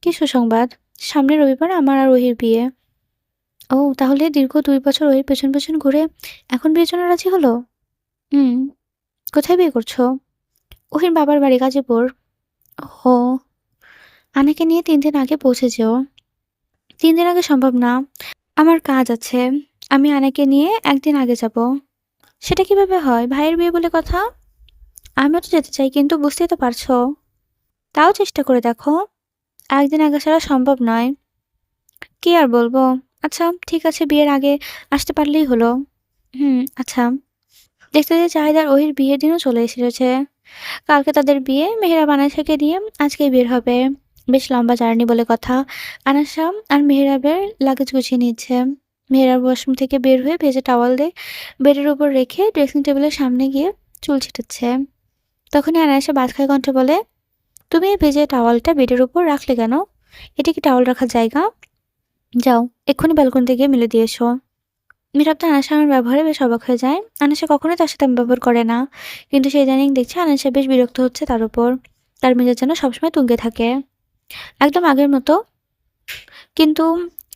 কি সুসংবাদ? সামনের রবিবার আমার আর ওহির বিয়ে। ও, তাহলে দীর্ঘ 2 বছর ওহির পেছন পেছন ঘুরে এখন বিয়ের জন্য রাজি হলো? হুম। কোথায় বিয়ে করছো? ওহির বাবার বাড়ি, গাজীপুর। ও, আনাকে নিয়ে 3 দিন আগে পৌঁছে যেও। 3 দিন আগে সম্ভব না, আমার কাজ আছে। আমি আনাকে নিয়ে একদিন আগে যাব। সেটা কিভাবে হয়? ভাইয়ের বিয়ে বলে কথা। আমিও তো যেতে চাই, কিন্তু বুঝতেই তো পারছো। তাও চেষ্টা করে দেখো। একদিন আগে ছাড়া সম্ভব নয়। কি আর বলবো। আচ্ছা ঠিক আছে, বিয়ের আগে আসতে পারলেই হলো। আচ্ছা। দেখতে দেখতে জাহিদ আর ওহির বিয়ের দিনও চলে এসেছে। কালকে তাদের বিয়ে। মেহেরাব আনাসাকে নিয়ে আজকেই বের হবে। বেশ লম্বা জার্নি বলে কথা। আনাসা আর মেহেরাবের লাগেজ গুছিয়ে নিচ্ছে। মেহেরাব ওয়াশরুম থেকে বের হয়ে ভেজা টাওয়াল দিয়ে বেডের উপর রেখে ড্রেসিং টেবিলের সামনে গিয়ে চুল ছিটাচ্ছে। তখনই আনাসা বাজ খায় কণ্ঠে বলে, তুমি এই ভেজা টাওয়ালটা বেডের উপর রাখলে কেন? এটা কি টাওয়াল রাখার জায়গা? যাও, এক্ষুনি ব্যালকনিতে গিয়ে মেলে দিয়ে এসো। মেহেরাব তো আনাসা আমার ব্যবহারে বেশ অবাক হয়ে যায়। আনাসা কখনোই তার সাথে ব্যবহার করে না, কিন্তু সে ইদানিং দেখছে আনাসা বেশ বিরক্ত হচ্ছে তার উপর। তার মেজাজ যেন সবসময় তুঙ্গে থাকে, একদম আগের মতো। কিন্তু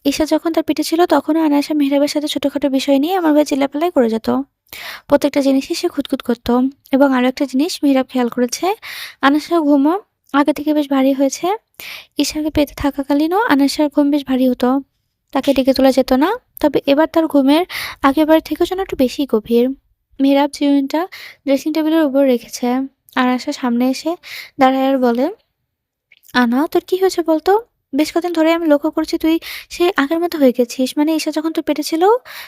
ঈশা যখন তার পিঠে ছিল, তখনও আনাসা মেহরাবের সাথে ছোটখাটো বিষয় নিয়ে আমার ভাই চিল্লাপাল্লাই করে যেত। প্রত্যেকটা জিনিসই সে খুঁতখুত করত। এবং আরো একটা জিনিস মেহরাব খেয়াল করেছে, আনাসার ঘুমও আগে থেকে বেশ ভারী হয়েছে। ঈশাকে পেতে থাকাকালীনও আনাসার ঘুম বেশ ভারী হতো, তাকে ডেকে তোলা যেত না। তবে এবার তার ঘুমের আগেরবার থেকে যেন একটু বেশি গভীর। মেহরাব চিরুনিটা ড্রেসিং টেবিলের উপর রেখেছে। আনাসা সামনে এসে দাঁড়ায় আর বলে, আনা, তোর কি হয়েছে বলতো? বেশ কদিন ধরে আমি লক্ষ্য করছি তুই সেই আগের মতো হয়ে গেছিস। মানে ঈশা যখন তোর পেটে ছিল,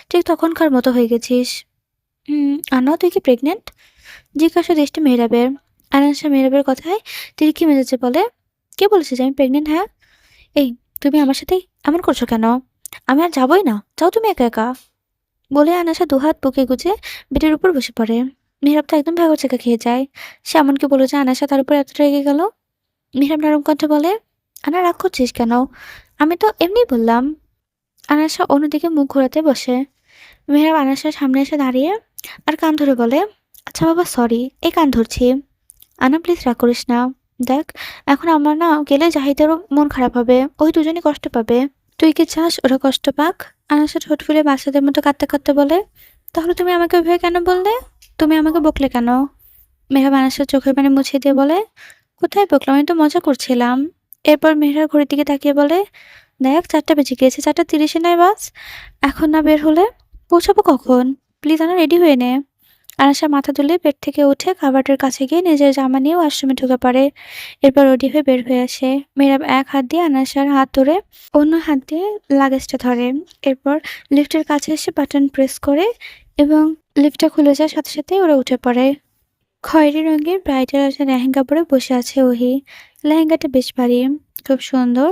ঠিক তখনকার মতো হয়ে গেছিস। আনা, তুই কি প্রেগনেন্ট? জিজ্ঞাসা দৃষ্টি মেহরাবের। আনাসা মেহরাবের কথায় তিরিক্ষি মেজাজে বলে, কে বলেছে যে আমি প্রেগনেন্ট? হ্যাঁ, এই, তুমি আমার সাথে এমন করছো কেন? আমি আর যাবোই না, যাও তুমি একা একা। বলে আনাসা দুহাত বুকে গুজে বেডের উপর বসে পড়ে। মেহরাব তো একদম ভেগর চেকা খেয়ে যায়। সে এমনকি বলে যে আনাসা তার উপর এতটা রেগে গেল। মেহরাব নরম কণ্ঠে বলে, আনা, রাগ করছিস কেন? আমি তো এমনিই বললাম। আনাসা অন্যদিকে মুখ ঘোরাতে বসে। মেহরাব আনাসার সামনে এসে দাঁড়িয়ে আর কান ধরে বলে, আচ্ছা বাবা, সরি, এই কান ধরছি। আনা, প্লিজ রাগ করিস না। দেখ, এখন আমার না গেলে জাহিদেরও মন খারাপ হবে, ওই দুজনই কষ্ট পাবে। তুই কি চাস ওরা কষ্ট পাক? আনাসা ঠোঁট ফুলে বাচ্চাদের মতো কাঁদতে কাঁদতে বলে, তাহলে তুমি আমাকে ওইভাবে কেন বললে? তুমি আমাকে বকলে কেন? মেহরাব আনাসার চোখের পানি মুছিয়ে দিয়ে বলে, কোথায় বকলাম, আমি তো মজা করছিলাম। এরপর মেহরার ঘড়ির দিকে তাকিয়ে বলে, দেখ, 4টা বেজে গিয়েছে, 4টা 30-এ নেয় বাস। এখন না বের হলে পৌঁছাবো কখন? প্লিজ আনা, রেডি হয়ে নে। আনাসা মাথা তুলে বেড থেকে উঠে কাভার্টের কাছে গিয়ে নিজের জামা নিয়ে ওয়াশরুমে ঢুকে পড়ে। এরপর রেডি হয়ে বের হয়ে আসে। মেহরাব এক হাত দিয়ে আনাসার হাত ধরে অন্য হাত দিয়ে লাগেজটা ধরে। এরপর লিফটের কাছে এসে বাটন প্রেস করে এবং লিফটটা খুলে যাওয়ার সাথে সাথে ওরা উঠে পড়ে। খয়েরি রঙের ব্রাইডাল একটা লেহেঙ্গা পরে বসে আছে ওহি। লেহেঙ্গাটা বেশ ভারী, খুব সুন্দর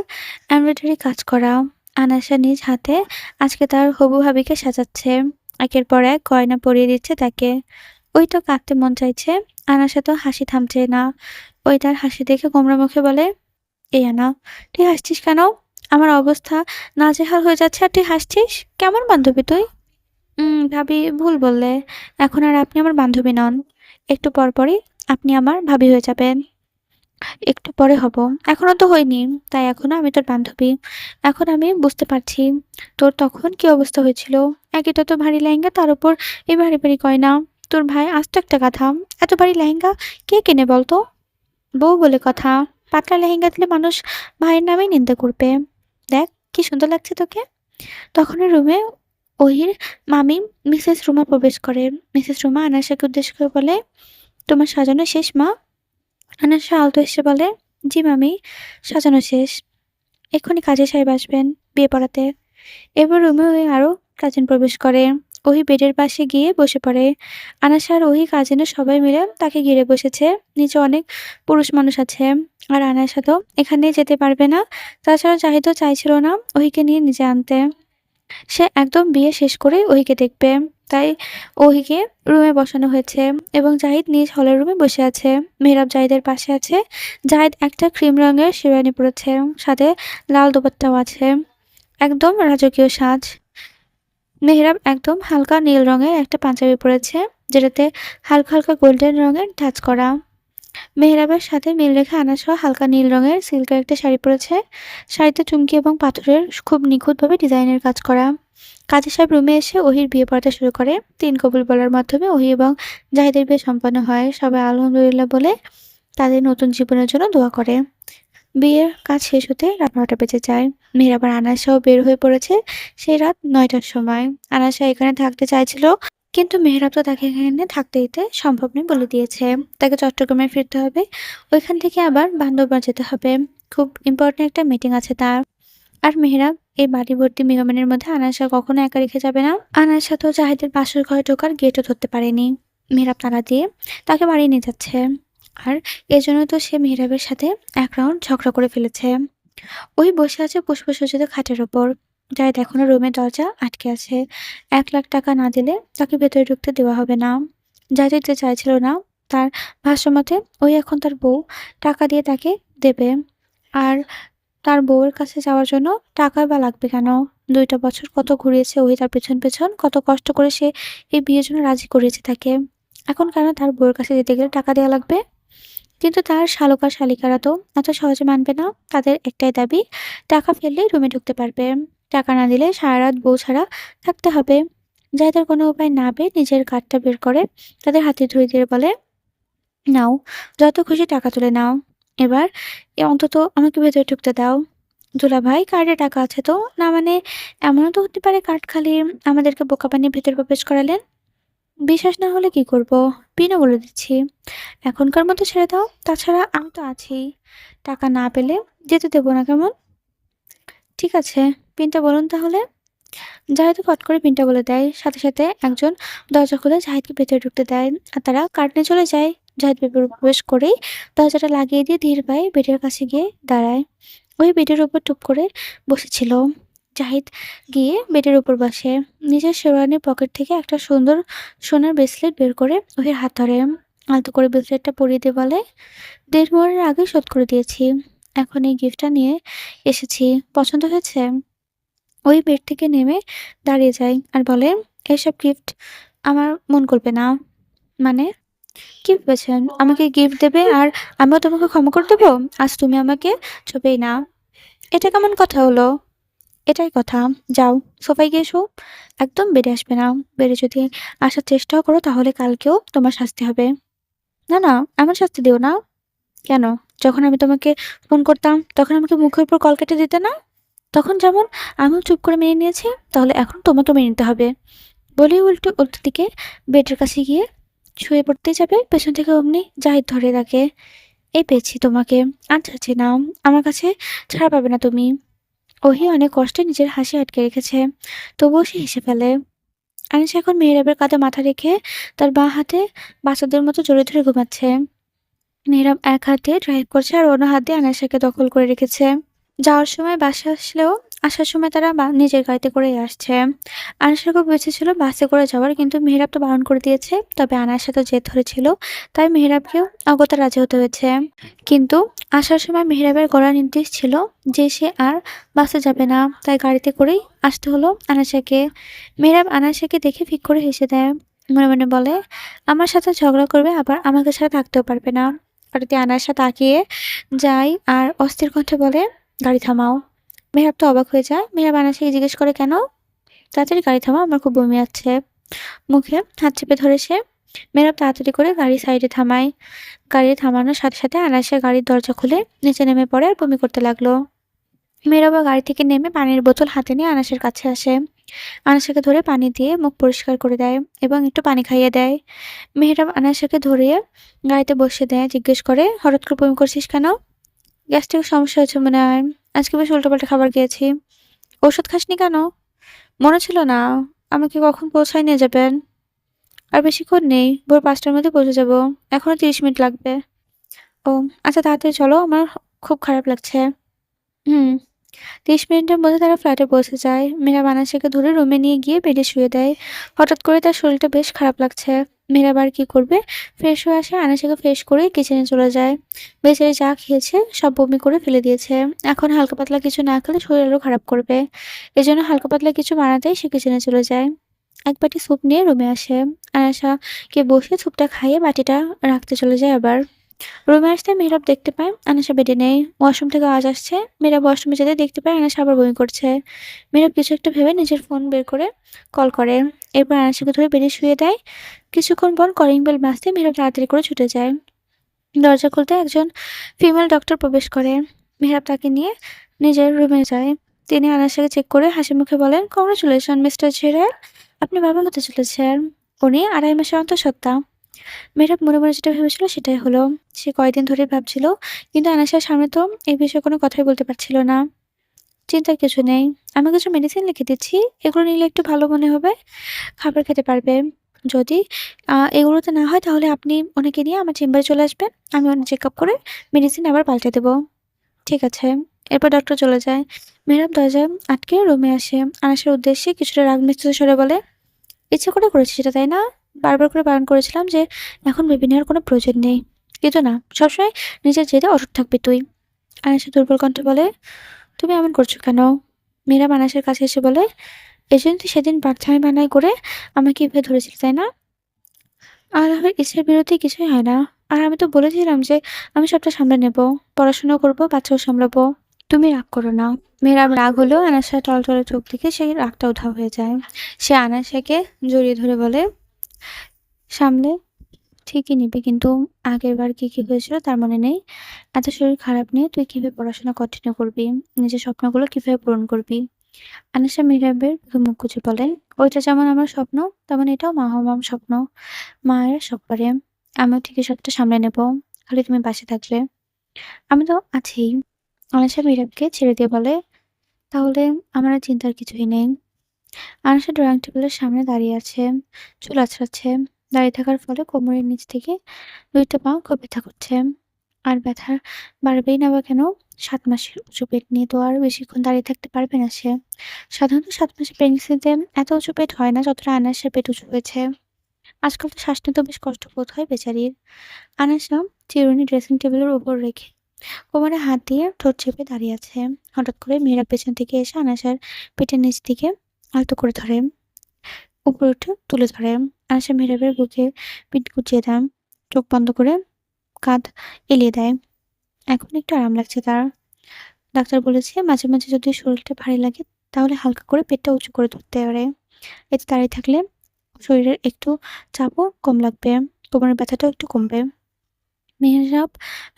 এমব্রয়ডারি কাজ করা। আনাসা নিজ হাতে আজকে তার হবু ভাবিকে সাজাচ্ছে, একের পর এক গয়না পরিয়ে দিচ্ছে তাকে। ওই তো কাঁদতে মন চাইছে, আনাসা তো হাসি থামছে না। ওই তার হাসি দেখে গোমরা মুখে বলে, এই আনা, তুই হাসছিস কেন? আমার অবস্থা নাজেহাল হয়ে যাচ্ছে আর তুই হাসছিস? কেমন বান্ধবী তুই? ভাবি ভুল বললে। এখন আর আপনি আমার বান্ধবী নন। একটু পরপরই আপনি আমার ভাবি হয়ে যাবেন। একটু পরে হব। এখনো তো হইনি। তাই এখনো আমি তোর বান্ধবী। এখন আমি বুঝতে পারছি তোর তখন কি অবস্থা হয়েছিল। একেতো তো ভারী লেহেঙ্গা তার উপর এই ভারী, ভারী গয়না। তোর ভাই আস্ত একটা গাধা। এত ভারী লেহেঙ্গা কে কেনে বলতো? বউ বলে কথা। পাতলা লেহেঙ্গা দিলে মানুষ ভাইয়ের নামেই নিন্দা করবে। দেখ কি সুন্দর লাগছে তোকে। তখনই রুমে ওহির মামি মিসেস রুমা প্রবেশ করে। মিসেস রুমা আনাশাকে উদ্দেশ্য করে বলে, তোমার সাজানো শেষ মা? আনাশা আলতো হেসে বলে, জি মামি, সাজানো শেষ। এক্ষুনি কাজী সাহেব আসবেন বিয়ে পড়াতে। এবার রুমে ওই আরো কাজিন প্রবেশ করে। ওহি বেডের পাশে গিয়ে বসে পড়ে। আনাসা আর ওহি কাজিনের সবাই মিলে তাকে ঘিরে বসেছে। নিচে অনেক পুরুষ মানুষ আছে। আর আনাসা তো এখানে যেতে পারবে না। তাছাড়া জাহিদও চাইছিল না ওহিকে নিয়ে নিজে আনতে। সে একদম বিয়ে শেষ করেই ওহিকে দেখবে। তাই ওহিকে রুমে বসানো হয়েছে এবং জাহিদ নিজ হলের রুমে বসে আছে। মেহরাব জাহিদের পাশে আছে। জাহিদ একটা ক্রিম রঙের শেরওয়ানি পরেছে, সাথে লাল দোপাট্টাও আছে। একদম রাজকীয় সাজ। মেহরাব একদম হালকা নীল রঙের একটা পাঞ্জাবি পরেছে, যেটাতে হালকা হালকা গোল্ডেন রঙের টাচ করা। মেহরাবের সাথে মিল রেখে আনাসহ হালকা নীল রঙের সিল্কের একটা শাড়ি পরেছে। শাড়িতে চুমকি এবং পাথরের খুব নিখুঁতভাবে ডিজাইনের কাজ করা। কাজী সাহেব রুমে এসে ওহির বিয়ে পড়াতে শুরু করে। ৩ কবুল বলার মাধ্যমে ওহি এবং জাহিদের বিয়ে সম্পন্ন হয়। সবাই আলহামদুলিল্লাহ বলে তাদের নতুন জীবনের জন্য দোয়া করে। বিয়ের কাজ শেষ হতে রাত ৯টা বেজে যায়। মেহেরাব আর আনাসাও বের হয়ে পড়েছে সেই রাত ৯টার সময়। আনাসা এখানে থাকতে চাইছিল, কিন্তু মেহেরাব তো তাকে এখানে থাকতে দিতে সম্ভব নয় বলে দিয়েছে। তাকে চট্টগ্রামে ফিরতে হবে। ওইখান থেকে আবার বান্দরবান যেতে হবে। খুব ইম্পর্টেন্ট একটা মিটিং আছে তার। আর মেহেরাব এই বাড়ি ভর্তি মেহমানের মধ্যে আনাসা কখনো একা রেখে যাবে না। আনাসা তো জাহিদের বাসর ঘরে ঢোকার গেটও ধরতে পারেনি। মেহেরাব তালা দিয়ে তাকে বাড়ি নিয়ে যাচ্ছে। আর এজন্য তো সে মেহেরাবের সাথে এক রাউন্ড ঝগড়া করে ফেলেছে। ওই বসে আছে পুষ্পসজ্জিত খাটের ওপর। জাহিদ এখনো রুমের দরজা আটকে আছে। ১ লাখ টাকা না দিলে তাকে ভেতরে ঢুকতে দেওয়া হবে না। জাহিদ যে চাইছিল না, তার ভাষ্যমতে ওই এখন তার বউ টাকা দিয়ে তাকে দেবে। আর তার বউয়ের কাছে যাওয়ার জন্য টাকাই বা লাগবে কেন? ২টা বছর কত ঘুরিয়েছে ওই তার পেছন পেছন, কত কষ্ট করে সে এই বিয়ের জন্য রাজি করিয়েছে তাকে। এখন কেন তার বউয়ের কাছে যেতে গেলে টাকা দেওয়া লাগবে? কিন্তু তার শালক আর শালিকারা তো এত সহজে মানবে না। তাদের একটাই দাবি, টাকা ফেললেই রুমে ঢুকতে পারবে। টাকা না দিলে সারা রাত বউ ছাড়া থাকতে হবে। জাহিদের কোনো উপায় না পেয়ে নিজের কার্ডটা বের করে তাদের হাতে ধরিয়ে দিয়ে বলে, নাও, যত খুশি টাকা তুলে নাও। এবার অন্তত আমাকে ভেতরে ঢুকতে দাও। দুলাভাই, কার্ডে টাকা আছে তো? না মানে, এমনও তো হতে পারে কার্ড খালি আমাদেরকে বোকা বানিয়ে ভেতর প্রবেশ করালেন। বিশ্বাস না হলে কি করব? পিনও বলে দিচ্ছি। এখনকার মতো ছেড়ে দাও। তাছাড়া আমি তো আছি। টাকা না পেলে যেতে দেবো না, কেমন? ঠিক আছে, পিনটা বলুন তাহলে। জাহিদ ফট করে পিনটা বলে দেয়। সাথে সাথে একজন দরজা খুলে জাহিদকে ভেতরে ঢুকতে দেয়। আর তারা কার্টনে চলে যায়। জাহিদ ভেতরে প্রবেশ করেই দরজাটা লাগিয়ে দিয়ে ধীর পায়ে বেডের কাছে গিয়ে দাঁড়ায়। ওই বেডের উপর টুপ করে বসেছিল। জাহিদ গিয়ে বেডের উপর বসে। নিজের শেরওয়ানির পকেট থেকে একটা সুন্দর সোনার ব্রেসলেট বের করে ওহির হাত ধরে। আলতো করে ব্রেসলেটটা পরিয়ে দিয়ে বলে, ১.৫ মোহরের আগে শোধ করে দিয়েছি। এখন এই গিফটটা নিয়ে এসেছি। পছন্দ হয়েছে? ওই বেড থেকে নেমে দাঁড়িয়ে যায় আর বলে, এসব গিফট আমার মন করবে না। মানে? কি ভেবেছেন আমাকে গিফট দেবে আর আমিও তোমাকে ক্ষমা করে দেবো? আজ তুমি আমাকে ছবেই না। এটা কেমন কথা হলো? এটাই কথা। যাও, সোফায় গিয়ে শো। একদম বেডে আসবে না। বেডে যদি আসার চেষ্টাও করো তাহলে কালকেও তোমার শাস্তি হবে। না, না, এমন শাস্তি দিও না। কেন? যখন আমি তোমাকে ফোন করতাম তখন আমাকে মুখের উপর কল কেটে দিতে না? তখন যেমন আমিও চুপ করে মেনে নিয়েছি, তাহলে এখন তোমাকে মেনে নিতে হবে। বলেই উল্টো দিকে বেডের কাছে গিয়ে শুয়ে পড়তেই যাবে, পেছন থেকে অমনি জাহিদ ধরে রাখে। এই পেয়েছি তোমাকে, আর ছাড়ছি না। আমার কাছে ছাড়া পাবে না তুমি। ওহি অনেক কষ্টে নিজের হাসি আটকে রেখেছে, তবুও সে হেসে ফেলে। আনিস এখন মেহরাবের কাঁধে মাথা রেখে তার বাঁ হাতে বাচ্চাদের মতো জড়িয়ে ধরে ঘুমাচ্ছে। মেহরাব এক হাত দিয়ে ড্রাইভ করছে আর অন্য হাত দিয়ে আনাসাকে দখল করে রেখেছে। যাওয়ার সময় বাসায় আসলেও আসার সময় তারা নিজের গাড়িতে করেই আসছে। আনাসের খুব ইচ্ছে ছিল বাসে করে যাওয়ার, কিন্তু মেহেরাব তো বারণ করে দিয়েছে। তবে আনায়ার সাথে জেদ ধরেছিল, তাই মেহেরাবকেও অগত্যা রাজি হতে হয়েছে। কিন্তু আসার সময় মেহেরাবের কড়া নির্দেশ ছিল যে সে আর বাসে যাবে না, তাই গাড়িতে করেই আসতে হলো আনাসাকে। মেহেরাব আনাসাকে দেখে ফিক করে হেসে দেয়, মনে মনে বলে, আমার সাথে ঝগড়া করবে, আবার আমাকে ছাড়া থাকতেও পারবে না। হঠাৎই আনাসা তাকিয়ে যায় আর অস্থির কণ্ঠে বলে, গাড়ি থামাও। মেহেরাব তো অবাক হয়ে যায়। মেহেরাব আনাসাকে জিজ্ঞেস করে, কেন? তাড়াতাড়ি গাড়ি থামাও, আমার খুব বমি আসছে। মুখে হাত চেপে ধরে সে। মেহেরাব তাড়াতাড়ি করে গাড়ি সাইডে থামায়। গাড়ি থামানোর সাথে সাথে আনাসা গাড়ির দরজা খুলে নিচে নেমে পড়ে আর বমি করতে লাগলো। মেহেরাবও গাড়ি থেকে নেমে পানির বোতল হাতে নিয়ে আনাসের কাছে আসে। আনাসাকে ধরে পানি দিয়ে মুখ পরিষ্কার করে দেয় এবং একটু পানি খাইয়ে দেয়। মেহেরাব আনাসাকে ধরিয়ে গাড়িতে বসে দেয়, জিজ্ঞেস করে, হঠাৎ করে বমি করছিস কেন? গ্যাস্ট্রিক সমস্যা হয়েছে মনে হয়। আজকে বেশ উল্টোপাল্টা খাবার খেয়েছি। ওষুধ খাসনি কেন? মনে ছিল না। আমাকে কখন পৌঁছায় নিয়ে যাবেন? আর বেশিক্ষণ নেই, ভোর ৫টার মধ্যে পৌঁছে যাব। এখনো ৩০ মিনিট লাগবে। ও আচ্ছা, তাড়াতাড়ি চলো, আমার খুব খারাপ লাগছে। হুম। ৩০ মিনিটের মধ্যে তারা ফ্ল্যাটে পৌঁছে যায়। মীরা বানারসিকে ধরে রুমে নিয়ে গিয়ে বেডে শুয়ে দেয়। হঠাৎ করে তার শরীরটা বেশ খারাপ লাগছে। মীরা আবার কি করবে? ফ্রেশ হয়ে আসে, আনাসিকে ফ্রেশ করে কিচেনে চলে যায়। বেচারি যা খেয়েছে সব বমি করে ফেলে দিয়েছে। এখন হালকা পাতলা কিছু না খেলে শরীর আরো খারাপ করবে। এজন্য হালকা পাতলা কিছু বানাতেই সে কিচেনে চলে যায়। এক বাটি স্যুপ নিয়ে রুমে আসে। আনাসাকে বসে স্যুপটা খাইয়ে বাটিটা রাখতে চলে যায় আবার। রুমে আসতে মেহরাব দেখতে পায় আনাসা বেডে নেই। ওয়াশরুম থেকে আওয়াজ আসছে। মেহরাব ওয়াশরুমে যেতে দেখতে পায় আনাসা আবার বমি করছে। মেহরাব কিছু একটা ভেবে নিজের ফোন বের করে কল করে। এরপর আনাসাকে ধরে বেডে শুয়ে দেয়। কিছুক্ষণ পর কলিং বেল বাজতে মেহরাব তাড়াতাড়ি করে ছুটে যায়। দরজা খুলতে একজন ফিমেল ডক্টর প্রবেশ করে। মেহরাব তাকে নিয়ে নিজের রুমে যায়। তিনি আনাসাকে চেক করে হাসি মুখে বলেন, কংগ্রাচুলেশন মিস্টার ছেড়ে, আপনি বাবা হতে চলেছেন। উনি ২.৫ মাসের অন্তঃসত্ত্বা। মেহরাব মনে মনে যেটা ভেবেছিল সেটাই হলো। সে কয়েকদিন ধরেই ভাবছিল, কিন্তু আনাসার সামনে তো এই বিষয়ে কোনো কথাই বলতে পারছিল না। চিন্তার কিছু নেই। আমি কিছু মেডিসিন লিখে দিচ্ছি। এগুলো নিলে একটু ভালো মনে হবে। খাবার খেতে পারবে। যদি এগুলোতে না হয় তাহলে আপনি ওনাকে নিয়ে আমার চেম্বারে চলে আসবেন। আমি ওনার চেকআপ করে মেডিসিন আবার পাল্টে দেব। ঠিক আছে। এরপর ডক্টর চলে যায়। মেহরাব দরজায় আটকে রুমে আসে। আনাসের উদ্দেশ্যে কিছুটা রাগ মিশ্রিত স্বরে বলে, ইচ্ছে করে করেছি সেটা, তাই না? বারবার করে বারণ করেছিলাম যে এখন বেবি নেওয়ার কোনো প্রয়োজন নেই। কিন্তু না, সবসময় নিজের জেদে অটুট থাকবি তুই। আয়েশা দুর্বল কণ্ঠে বলে, তুমি এমন করছো কেন? মীরা আনাসের কাছে এসে বলে, এজন্য তুই সেদিন বাচ্চামি বানাই করে আমাকে এভাবে ধরেছিলি, তাই না? আল্লাহর ইচ্ছার বিরুদ্ধে কিছুই হয় না। আর আমি তো বলেছিলাম যে আমি সবটা সামলে নেব। পড়াশোনা করব, বাচ্চাও সামলাবো। তুমি রাগ করো না। মেয়েরাম রাগ হলেও আনাসা টলটলে চোখ দেখে সেই রাগটা উধাও হয়ে যায়। সে আনাসাকে জড়িয়ে ধরে বলে, সামলে ঠিকই নিবি, কিন্তু আগেরবার কি হয়েছিল তার মনে নেই? এত শরীর খারাপ নিয়ে তুই কিভাবে পড়াশোনা কন্টিনিউ করবি? নিজের স্বপ্নগুলো কিভাবে পূরণ করবি? আনিসা মেহরাবের মুখ গুজে বলেন, ওইটা যেমন আমার স্বপ্ন, তেমন এটাও মা হওয়া আমার স্বপ্ন। মায়ের সব পারে। আমিও ঠিকই সবটা সামলে নেব। খালি তুমি পাশে থাকলে। আমি তো আছিই। আনিসা মেহরাবকে ছেড়ে দিয়ে বলে, তাহলে আমার আর চিন্তার কিছুই নেই। আনিসা ড্রয়িং টেবিলের সামনে দাঁড়িয়ে আছে। চুল আঁচড়াচ্ছে। দাঁড়িয়ে থাকার ফলে কোমরের নিচ থেকে ২টা পা খুব ব্যথা করছে। আর ব্যথা বাড়বেই না বা কেন? ৭ মাসের উঁচু পেট নিয়ে তো আর বেশিক্ষণ দাঁড়িয়ে থাকতে পারবে না সে। সাধারণত ৭ মাসের প্রেগন্যান্সিতে এত উঁচু পেট হয় না যতটা আনাসের পেট উঁচু হয়েছে। আজকাল তো শ্বাস নিতেও বেশ কষ্ট বোধ হয় বেচারির। আনাসা চিরুনি ড্রেসিং টেবিলের উপর রেখে কোমরে হাত দিয়ে ঠোঁট চেপে দাঁড়িয়ে আছে। হঠাৎ করে মেয়েরা পেছন থেকে এসে আনাসার পেটের নিচ দিকে আলতো করে ধরে, উপরে উঠে তুলে ধরে। আনাসা মেহরাবের বুকে পিঠ গুজিয়ে দেয়। চোখ বন্ধ করে কাঁধ এলিয়ে দেয়। এখন একটু আরাম লাগছে তার। ডাক্তার বলেছে মাঝে মাঝে যদি শরীরটা ভারী লাগে তাহলে হালকা করে পেটটা উঁচু করে ধরতে পারে। এতে দাঁড়িয়ে থাকলে শরীরের একটু চাপও কম লাগবে, কোমরের ব্যথাটাও একটু কমবে। মেহেরাব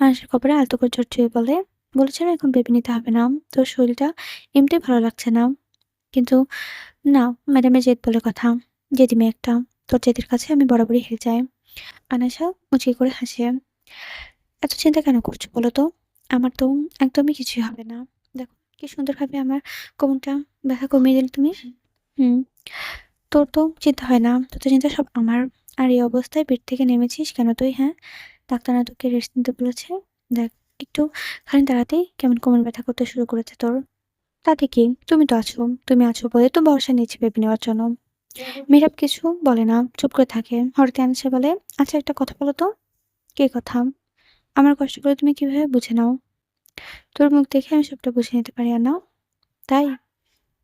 আয়েশার কপালে আলতো করে চোট ছুঁয়ে বলে, বলেছেন এখন বেবি নিতে হবে না। তোর শরীরটা এমনিতেই ভালো লাগছে না। কিন্তু না, ম্যাডামের জেদ বলে কথা। জেদি মেয়ে একটা। তোর জেদের কাছে আমি বরাবরই হেরে যাই। আনাসা মুচকি করে হাসে। এত চিন্তা কেন করছো বলো তো? আমার তো একদমই কিছুই হবে না। দেখো কি সুন্দরভাবে আমার কোমরটা ব্যথা কমিয়ে দিলে তুমি। হুম, তোর তো চিন্তা হয় না। তোর তো চিন্তা সব আমার। আর এই অবস্থায় বেড থেকে নেমেছিস কেন তুই, হ্যাঁ? ডাক্তার না তোকে রেস্ট নিতে বলেছে? দেখ একটু খানিক দাঁড়াতেই কেমন কোমর ব্যথা করতে শুরু করেছে তোর। তাতে কি? তুমি তো আছো। তুমি আছো বলে তো ভরসা নিচ্ছি ভেবে নেওয়ার জন্য। মেহেরাব কিছু বলে না, চুপ করে থাকে। হঠাৎ আনিসা বলে, "আচ্ছা একটা কথা বলো তো।" "কি কথা?" "আমার কষ্টগুলো তুমি কিভাবে বুঝে নাও?" "তোর মুখ দেখে আমি সবটা বুঝে নিতে পারি, আনা।" "তাই?"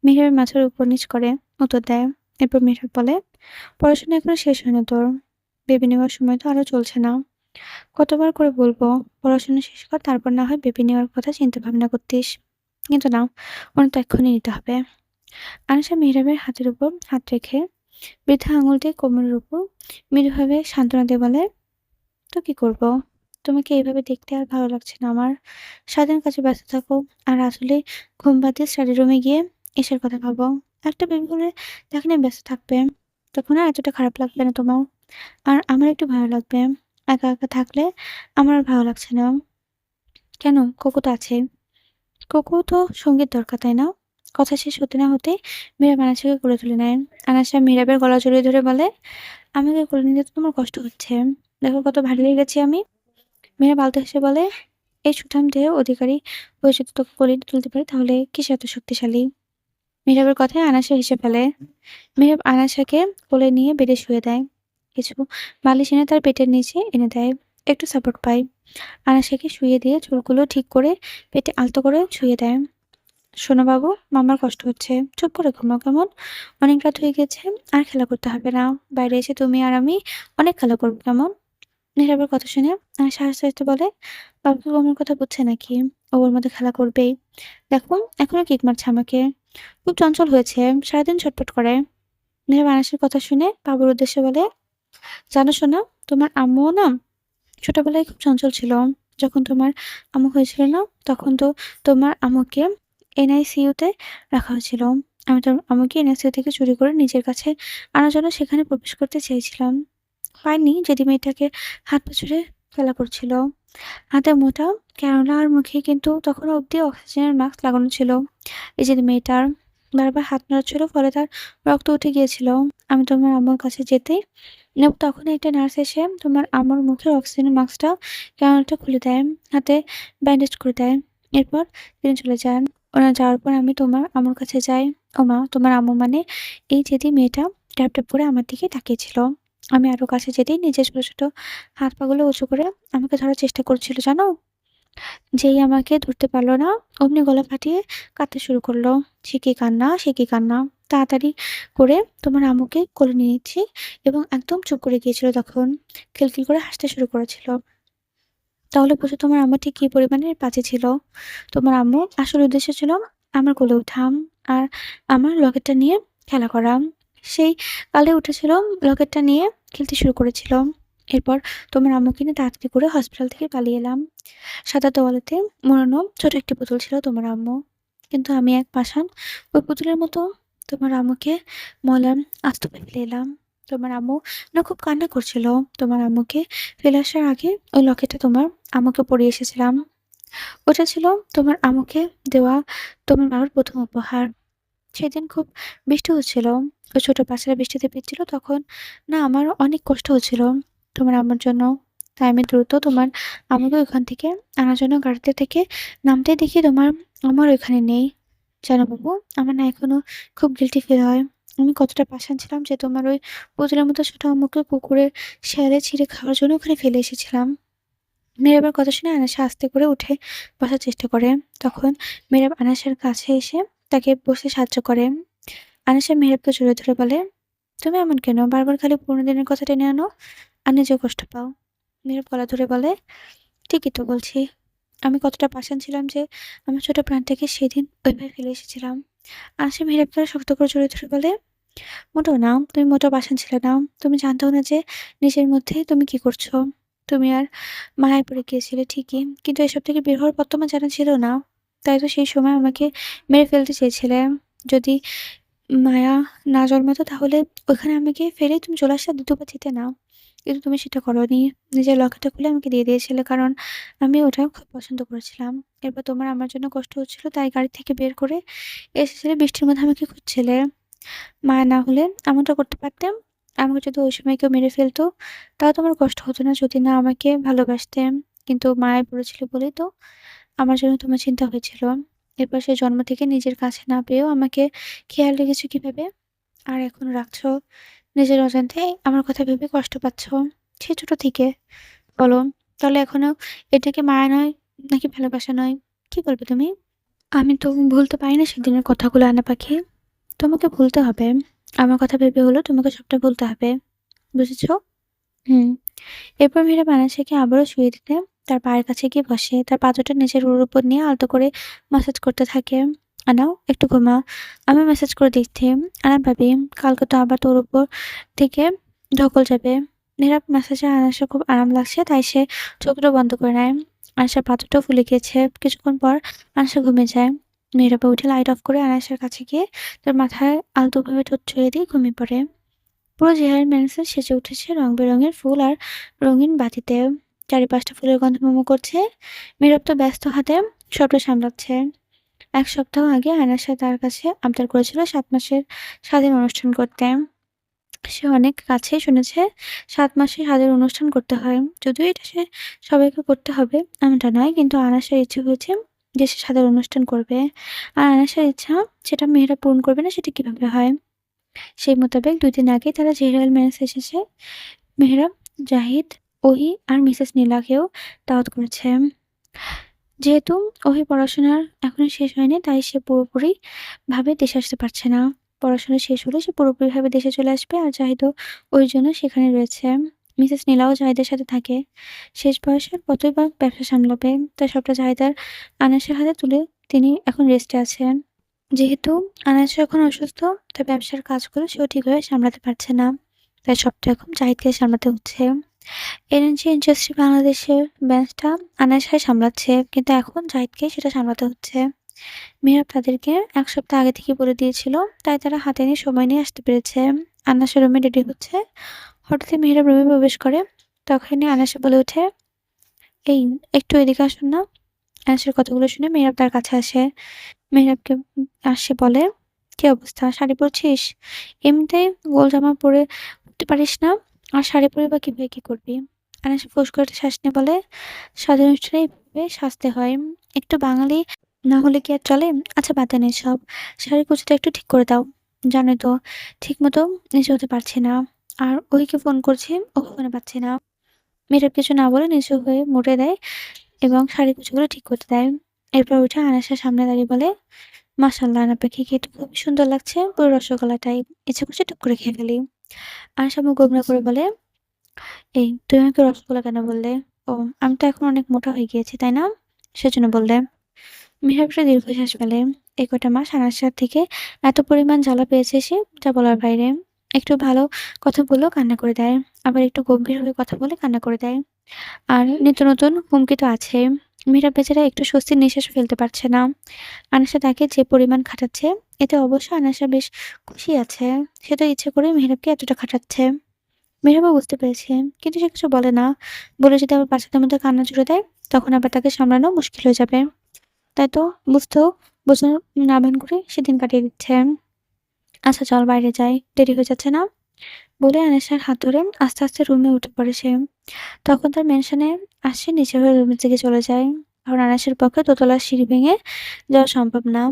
মেহেরাবের মাথার উপর নিচ করে উত্তর দেয়। এরপর মেহেরাব বলে, "পড়াশোনা এখনো শেষ হয়নি তোর। ভেবে নেওয়ার সময় তো আরো চলছে না। কতবার করে বলবো, পড়াশোনা শেষ কর, তারপর না হয় ভেবে নেওয়ার কথা চিন্তা ভাবনা করতিস। কিন্তু না, ওর তো এক্ষুনি নিতে হবে।" আনিশা মেহরাবের হাতের উপর হাত রেখে বৃদ্ধা আঙুল দিয়ে কোমরের উপর মৃদুভাবে সান্ত্বনা দিয়ে বলে, "তো কি করব? তোমাকে এইভাবে দেখতে আর ভালো লাগছে না আমার। সারাদিন কাজে ব্যস্ত থাকো, আর আসলে ঘুম বাদ দিয়ে স্টাডি রুমে গিয়ে এসের কথা ভাবো। একটা বেবি হলে তাকে নিয়ে ব্যস্ত থাকবে। তখন আর এতটা খারাপ লাগবে না তোমার। আর আমার একটু ভালো লাগবে। একা একা থাকলে আমার আর ভালো লাগছে না। কেন? কোকো তো আছে। কোকো তো সঙ্গীর দরকার, তাই না?" কথা শেষ হতে না হতেই মীরা আনাসকে কোলে তুলে নেয়। আনাসা মীরাবের গলা জড়িয়ে ধরে বলে, "আমাকে কোলে নিতে তো তোমার কষ্ট হচ্ছে। দেখো কত ভারী হয়ে গেছি আমি।" মীরা বালতি হেসে বলে, "এই সুঠাম দেহের অধিকারী হয়ে যদি তোকে কোলে তুলতে পারি তাহলে কিসে এত শক্তিশালী?" মীরাবের কথায় আনাসা হেসে ফেলে। মীরাব আনাসাকে কোলে নিয়ে বেডে শুয়ে দেয়। কিছু বালিশ এনে তার পেটের নিচে এনে দেয়। একটু সাপোর্ট পায়। আনাসাকে শুইয়ে দিয়ে চুলগুলো ঠিক করে পেটে আলতো করে শুইয়ে দেয়। "শোনো বাবু, মামার কষ্ট হচ্ছে। চুপ করে ঘুমাও কেমন? অনেক রাত হয়ে গেছে। আর খেলা করতে হবে না। বাইরে এসে তুমি আর আমি অনেক খেলা করব কেমন?" নীরবের কথা শুনে হাসতে হাসতে বলে, "বাবু কি আমার কথা বুঝছে নাকি? ও ওর মধ্যে খেলা করবেই। দেখো এখনো কিক মারছে আমাকে। খুব চঞ্চল হয়েছে। সারাদিন ছটফট করে।" নীরব আনাসের কথা শুনে বাবুর উদ্দেশ্যে বলে, "জানো শোনা, তোমার আম্মুও না ছোটবেলায় খুব চঞ্চল ছিল। যখন তোমার আম্মু হয়েছিল না, তখন তো তোমার আম্মুকে এনআইসিইউতে রাখা হয়েছিল। আমি তোর আম্মুকে এনআইসিইউ থেকে চুরি করে নিজের কাছে আনার জন্য সেখানে প্রবেশ করতে চেয়েছিলাম। পাইনি, যেদি মেয়েটাকে হাত পা ছুড়ে খেলা করছিল। হাতে মোটা ক্যানোলা আর মুখে কিন্তু তখনও অব্দি অক্সিজেনের মাস্ক লাগানো ছিল। এই যে মেয়েটার বারবার হাত নাড়াচ্ছিল, ফলে তার রক্ত উঠে গিয়েছিল। আমি তোমার আম্মুর কাছে যেতেই তখন একটা নার্স এসে তোমার আম্মুর মুখের অক্সিজেনের মাস্কটা ক্যানোলাটা খুলে দেয়, হাতে ব্যান্ডেজ করে দেয়। এরপর তিনি চলে যান। ওনার যাওয়ার পর আমি তোমার আম্মুর কাছে যাই। ওমা, তোমার আম্মু মানে এই যেদি মেয়েটা ট্যাপ করে আমার দিকে তাকিয়েছিল। আমি আরো কাছে যেতেই নিজের ছোট ছোট হাত পাগুলো উঁচু করে আমাকে ধরার চেষ্টা করছিল, জানো? যেই আমাকে ধরতে পারল না, অমনি গলা ফাটিয়ে কাঁদতে শুরু করলো। সে কি কান্না, সে কি কান্না! তাড়াতাড়ি করে তোমার আম্মুকে কোলে নিয়ে নিচ্ছি এবং একদম চুপ করে গিয়েছিল তখন। খিলখিল করে হাসতে শুরু করেছিল। তাহলে বুঝো তোমার আম্মু ঠিক কি পরিমাণের বাজে ছিল। তোমার আম্মু আসল উদ্দেশ্য ছিল আমার কোলে উঠাম আর আমার লকেটটা নিয়ে খেলা করা। সেই কালে উঠেছিল, লকেটটা নিয়ে খেলতে শুরু করেছিল। এরপর তোমার আম্মুকে নিয়ে তাড়াতাড়ি করে হসপিটাল থেকে পালিয়ে এলাম। সাদা তোয়ালেতে মোড়ানো ছোট একটি পুতুল ছিল তোমার আম্মু। কিন্তু আমি এক পাষাণ ওই পুতুলের মতো তোমার আম্মুকে মলাম আস্ত ফেলে এলাম। তোমার আম্মু না খুব কান্না করছিল। তোমার আম্মুকে ফেলে আসার আগে ওই লকেটটা তোমার আম্মুকে পরিয়ে এসেছিলাম। ওটা ছিল তোমার আম্মুকে দেওয়া তোমার বাবার প্রথম উপহার। সেদিন খুব বৃষ্টি হচ্ছিল। ওই ছোট বাচ্চারা বৃষ্টিতে ভিজছিল তখন। না আমার অনেক কষ্ট হচ্ছিল তোমার আম্মুর জন্য। তাই আমি দ্রুত তোমার আম্মুকে ওখান থেকে আনার জন্য গাড়িতে থেকে নামতেই দেখি তোমার আমার ওইখানে নেই। জানো বাবু, আমার না এখনো খুব গিল্টি ফিল হয়। আমি কতটা পাষাণ ছিলাম যে তোমার ওই পুতুলের মতো ছোট আম্মুকে পুকুরের শেয়ালে ছিঁড়ে খাওয়ার জন্য ওখানে ফেলে এসেছিলাম। মেয়েরাবের কথা শুনে আনাসা আস্তে করে উঠে বসার চেষ্টা করে। তখন মেয়েরাব আনাসের কাছে এসে তাকে বসতে সাহায্য করে। আনিশা মেহেরাবকে জড়িয়ে ধরে বলে, "তুমি এমন কেন? বারবার খালি পুরোনো দিনের কথা টেনে আনো আর নিজেও কষ্ট পাও।" মেহেরাব গলা ধরে বলে, "ঠিকই তো বলছি। আমি কতটা পাষাণ ছিলাম যে আমার ছোট প্রাণটাকে সেদিন ওইভাবে ফেলে এসেছিলাম।" আনিশা মেহেরাবকে আরো শক্ত করে জড়িয়ে ধরে বলে, "মোটেও না, তুমি মোটেও পাষাণ ছিলে না। তুমি জানতেও না যে নিজের মধ্যে তুমি কি করছো। তুমি আর মায়ায় পড়ে গিয়েছিলে ঠিকই, কিন্তু এসব থেকে বের হওয়ার পথ তোমার জানা ছিল না। তাই তো সেই সময় আমাকে মেরে ফেলতে চেয়েছিলে। যদি মায়া না জন্মাতো তাহলে ওখানে আমাকে ফেলেই তুমি চলে আসতে, ২য় বার যেতে না। কিন্তু তুমি সেটা করোনি। নিজের লকেটটা খুলে আমাকে দিয়ে দিয়েছিলে, কারণ আমি ওটা খুব পছন্দ করেছিলাম। এরপর তোমার আমার জন্য কষ্ট হচ্ছিল তাই গাড়ি থেকে বের করে এসেছিলে, বৃষ্টির মধ্যে আমাকে খুঁজছিলে। মায়া না হলে এমনটা করতে পারতাম? আমাকে যদি ওই সময় কেউ মেরে ফেলতো তাও তোমার কষ্ট হতো না যদি না আমাকে ভালোবাসতে। কিন্তু মায়ায় পড়েছিলে বলেই তো আমার জন্য তোমার চিন্তা হয়েছিল। এরপর সে জন্ম থেকে নিজের কাছে না পেয়েও আমাকে খেয়াল রেখেছো কিভাবে? আর এখন রাখছো নিজের অজান্তে আমার কথা ভেবে কষ্ট পাচ্ছ। সেই ছোট থেকে। বলো, তাহলে এখনো এটা কি মায়া নয় নাকি ভালোবাসা নয়? কি বলবে তুমি? আমি তো ভুলতে পারি না সেদিনের কথাগুলো আনা পাখি। তোমাকে ভুলতে হবে। আমার কথা ভেবে হলেও তোমাকে সবটা ভুলতে হবে। বুঝেছ? হুম। এরপর মীরা বানারসিকে আবারও শুইয়ে দিতে তার পায়ের কাছে গিয়ে বসে। তার পা দুটো নিজের উড়ের উপর নিয়ে আলতো করে ম্যাসাজ করতে থাকে। "আনাও, একটু ঘুমা। আমি ম্যাসাজ করে দিচ্ছি। আনা ভাবি, কালকে তো আবার তোর উপর থেকে ধকল যাবে।" নীরব ম্যাসাজে আনাসের খুব আরাম লাগছে তাই সে চোখ দুটো বন্ধ করে নেয়। আনাসের পা দুটো ফুলে গিয়েছে। কিছুক্ষণ পর আনাসা ঘুমিয়ে যায়। নীরবে উঠে লাইট অফ করে আনাসের কাছে গিয়ে তার মাথায় আলতোভাবে ঠোঁট ছুঁয়ে দিয়ে ঘুমিয়ে পড়ে। পুরো চেহারার ম্যানসন সেজে উঠেছে রং-বেরঙের ফুল আর রঙিন বাতিতে। চারিপাশটা ফুলের গন্ধে মোমো করছে। মীরব তো ব্যস্ত হাতে সবটা সামলাচ্ছে। ১ সপ্তাহ আগে আয়নাশা তার কাছে আবদার করেছিল ৭ মাসের স্বাধীন অনুষ্ঠান করতে। সে অনেক কাছেই শুনেছে ৭ মাসে স্বাধীন অনুষ্ঠান করতে হয়। যদিও এটা সে সবাইকে করতে হবে এমনটা নয়। কিন্তু আয়নাশার ইচ্ছে হয়েছে যে সে স্বাধীন অনুষ্ঠান করবে। আর আয়নাশার ইচ্ছা সেটা মেয়েরা পূরণ করবে না সেটা কিভাবে হয়? সেই মোতাবেক ২ দিন আগেই তারা জেনারেল ম্যারেজ এসেছে। মেহরাব, জাহিদ, ওহি আর মিসেস নীলাকেও দাওয়াত করেছে। যেহেতু ওহির পড়াশোনার এখনো শেষ হয়নি তাই সে পুরোপুরি ভাবে দেশে আসতে পারছে না। পড়াশোনা শেষ হলে সে পুরোপুরিভাবে দেশে চলে আসবে আর জাহিদও ওই জন্য সেখানে রয়েছে। মিসেস নীলাও জাহিদের সাথে থাকে। শেষ বয়সে আর কতই বা ব্যবসা সামলাবে? তাই সবটা জাহিদ আর আনাসের হাতে তুলে তিনি এখন রেস্টে আছেন। যেহেতু আনাসা এখন অসুস্থ, তাই ব্যবসার কাজগুলো সেও ঠিকভাবে সামলাতে পারছে না। তাই সবটা এখন জাহিদকে সামলাতে হচ্ছে। এনার্জি ইন্ডাস্ট্রি বাংলাদেশের ব্যাচটা আনাসাই সামলাচ্ছে। কিন্তু এখন জাহিদকে সেটা সামলাতে হচ্ছে। মেহরাব তাদেরকে ১ সপ্তাহ আগে থেকেই বলে দিয়েছিল। তাই তারা হাতে নিয়ে সময় নিয়ে আসতে পেরেছে। আনাসা রুমে রেডি হচ্ছে। হঠাৎই মেহরাব রুমে প্রবেশ করে। তখনই আনাসা বলে ওঠে, "এই, একটু এদিকে আসুন না।" আনাসের কথাগুলো শুনে মেহরাব তার কাছে আসে। মেহরাবকে আসে বলে, "কি অবস্থা? শাড়ি পরছিস? এমনিতেই গোল জামা পরে উঠতে পারিস না? আর শাড়ি পরে বা কিভাবে কি করবি?" আনাসা ফোঁস করে একটা শ্বাস নিয়ে বলে, "সাধের অনুষ্ঠানে এভাবে সাজতে হয়। একটু বাঙালি না হলে কি আর চলে? আচ্ছা বাদ দেন এসব। শাড়ির কুচিটা একটু ঠিক করে দাও। জানোই তো ঠিকমতো নিচু হতে পারছি না। আর ওইকে ফোন করছি, ওকে ফোনে পাচ্ছি না।" মেয়েটার কিছু না বলে নিচু হয়ে মুড়ে দেয় এবং শাড়ির কুচিগুলো ঠিক করতে দেয়। এরপর উঠে আনাসার সামনে দাঁড়িয়ে বলে, "মাশাআল্লাহ! আপনাকে খেতে খুবই সুন্দর লাগছে। পুরো রসগোল্লাটাই। ইচ্ছে করছে টুক করে খেয়ে ফেলি।" আয়েশা মুখ গোমড়া করে বলে, "এই, তুমি আমাকে রসগোল্লা কেন বললে? ও, আমি তো এখন অনেক মোটা হয়ে গিয়েছি, তাই না? সেজন্য বললে।" মেহের একটা দীর্ঘশ্বাস ফেলে। এই কটা মাস আয়েশার থেকে এত পরিমাণ জ্বালা পেয়েছে সে, যা বলার বাইরে। একটু ভালো কথা বললেও কান্না করে দেয়। আবার একটু গম্ভীরভাবে কথা বলে কান্না করে দেয়। আর নিত্য নতুন হুমকি তো আছেই। মীরা বেচারা একটু স্বস্তির নিঃশ্বাসও ফেলতে পারছে না। আনাসা তাকে যে পরিমাণ খাটাচ্ছে, এতে অবশ্য আনাসা বেশ খুশি আছে। সে তো ইচ্ছে করেই মেহেরাবকে এতটা খাটাচ্ছে। মেহেরাবও বুঝতে পেরেছে, কিন্তু সে কিছু বলে না। বলে যদি আবার বাচ্চাদের মধ্যে কান্না জুড়ে দেয়, তখন আবার তাকে সামলানো মুশকিল হয়ে যাবে। তাই তো বুঝতেও বোঝানো না ভান করে সে দিন কাটিয়ে দিচ্ছে। "আচ্ছা চল বাইরে যাই, দেরি হয়ে যাচ্ছে না?" বলে আনিসার হাত ধরে আস্তে, আস্তে রুমে উঠে পড়ে সে। তখন তার মেনশনে আসে নিচে হয়ে রুমের দিকে চলে যায়। কারণ আনাসের পক্ষে দোতলার সিঁড়ি ভেঙে যাওয়া সম্ভব না।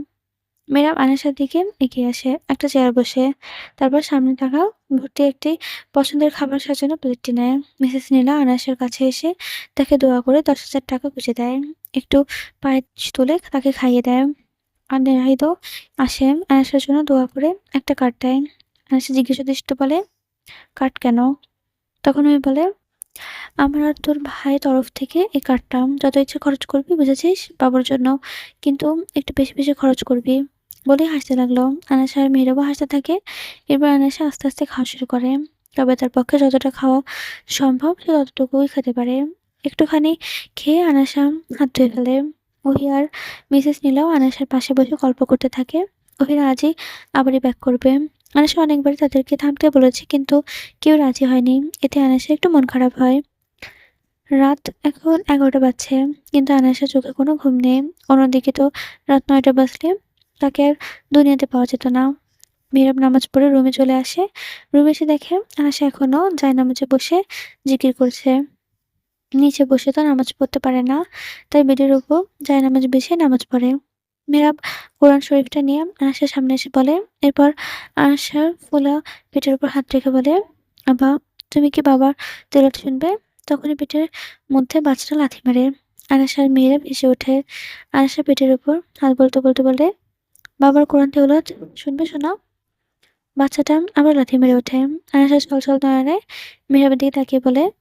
মেয়েরা আনিসার দিকে এগিয়ে আসে, একটা চেয়ারে বসে। তারপর সামনে থাকা ভর্তি একটি পছন্দের খাবার সাজানো প্লেটটি নেয়। মিসেস নীলা আনাসের কাছে এসে তাকে দোয়া করে ৳১০,০০০ গুঁজে দেয়। একটু পায়েস তুলে তাকে খাইয়ে দেয়। আর নাহিদও আসে আয়েশার জন্য দোয়া করে একটা কার্ড দেয়। আয়েশা জিজ্ঞাসা দৃষ্টিতে বলে, "কার্ড কেন?" তখন ওই বলে, "আমার আর তোর ভাইয়ের তরফ থেকে এই কার্ডটা। যত ইচ্ছে খরচ করবি বুঝেছিস? বাবুর জন্য। কিন্তু একটু বেশি, বেশি খরচ করবি।" বলেই হাসতে লাগলো। আয়েশা আর মেহেরাবও হাসতে থাকে। এরপর আয়েশা আস্তে, আস্তে খাওয়া শুরু করে। তবে তার পক্ষে যতটা খাওয়া সম্ভব সে ততটুকুই খেতে পারে। একটুখানি খেয়ে আয়েশা হাত ধুয়ে ফেলে। ওহি আর মিসেস নীলাও আয়েশার পাশে বসে গল্প করতে থাকে। ওহিরা আজই আবারই ব্যাক করবে। আয়েশা অনেকবারই তাদেরকে থামতে বলেছে কিন্তু কেউ রাজি হয়নি। এতে আয়েশার একটু মন খারাপ হয়। রাত এখন ১১টা বাজছে। কিন্তু আয়েশার চোখে কোনো ঘুম নেই। অন্যদিকে তো রাত ৯টা বাজলে তাকে আর দুনিয়াতে পাওয়া যেত না। মেহেরাব নামাজ পড়ে রুমে চলে আসে। রুমে এসে দেখে আয়েশা এখনো জায়নামাজে বসে জিকির করছে। নিচে বসে তো নামাজ পড়তে পারে না। তাই বেডের উপর জায়নামাজ বিছিয়ে নামাজ পড়ে। মেহেরাব কোরআন শরীফটা নিয়ে আনাসের সামনে এসে বলে। এরপর আনাসের ফোলা পেটের উপর হাত রেখে বলে, "আব্বা, তুমি কি বাবার তেলাওয়াত শুনবে?" তখনই পেটের মধ্যে বাচ্চাটা লাথি মারে। আনাস আর মেহেরাব হেসে ওঠে। আনাসের পেটের উপর হাত বলতে বলে, "বাবার কোরআন তেলাওয়াত শুনবে সোনা?" বাচ্চাটা আবার লাথি মেরে ওঠে। আনাসা ছলছল নয়নে মেহেরাবের দিকে তাকিয়ে বলে,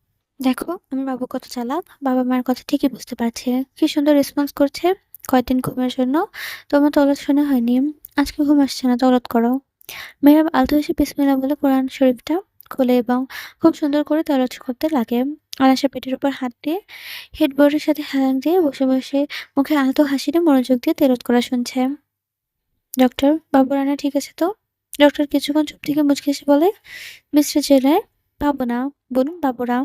"দেখো আমার বাবু কত চালাক। বাবা-মায়ের কথা ঠিকই বুঝতে পারছে। কি সুন্দর রেসপন্স করছে। কয়দিন ঘুমের জন্য তোমার তলব শোনা হয়নি। আজকে ঘুম আসছে না, তলব করো।" মেহেরাব আলতো হেসে বিসমিল্লাহ বলে কোরআন শরীফটা খোলে এবং খুব সুন্দর করে তেলাওয়াত করতে লাগে। আনাসা পেটের উপর হাত দিয়ে হেডবোর্ডের সাথে হেলান দিয়ে বসে মুখে আলতো হাসি দিয়ে মনোযোগ দিয়ে তেলাওয়াত করা শুনছে। "ডক্টর, বাবুর রান্না ঠিক আছে তো?" ডক্টর কিছুক্ষণ চুপ থেকে মুচকি হেসে বলে, "মিস্টার জেলার, পাবো না, বলুন বাবুরা।"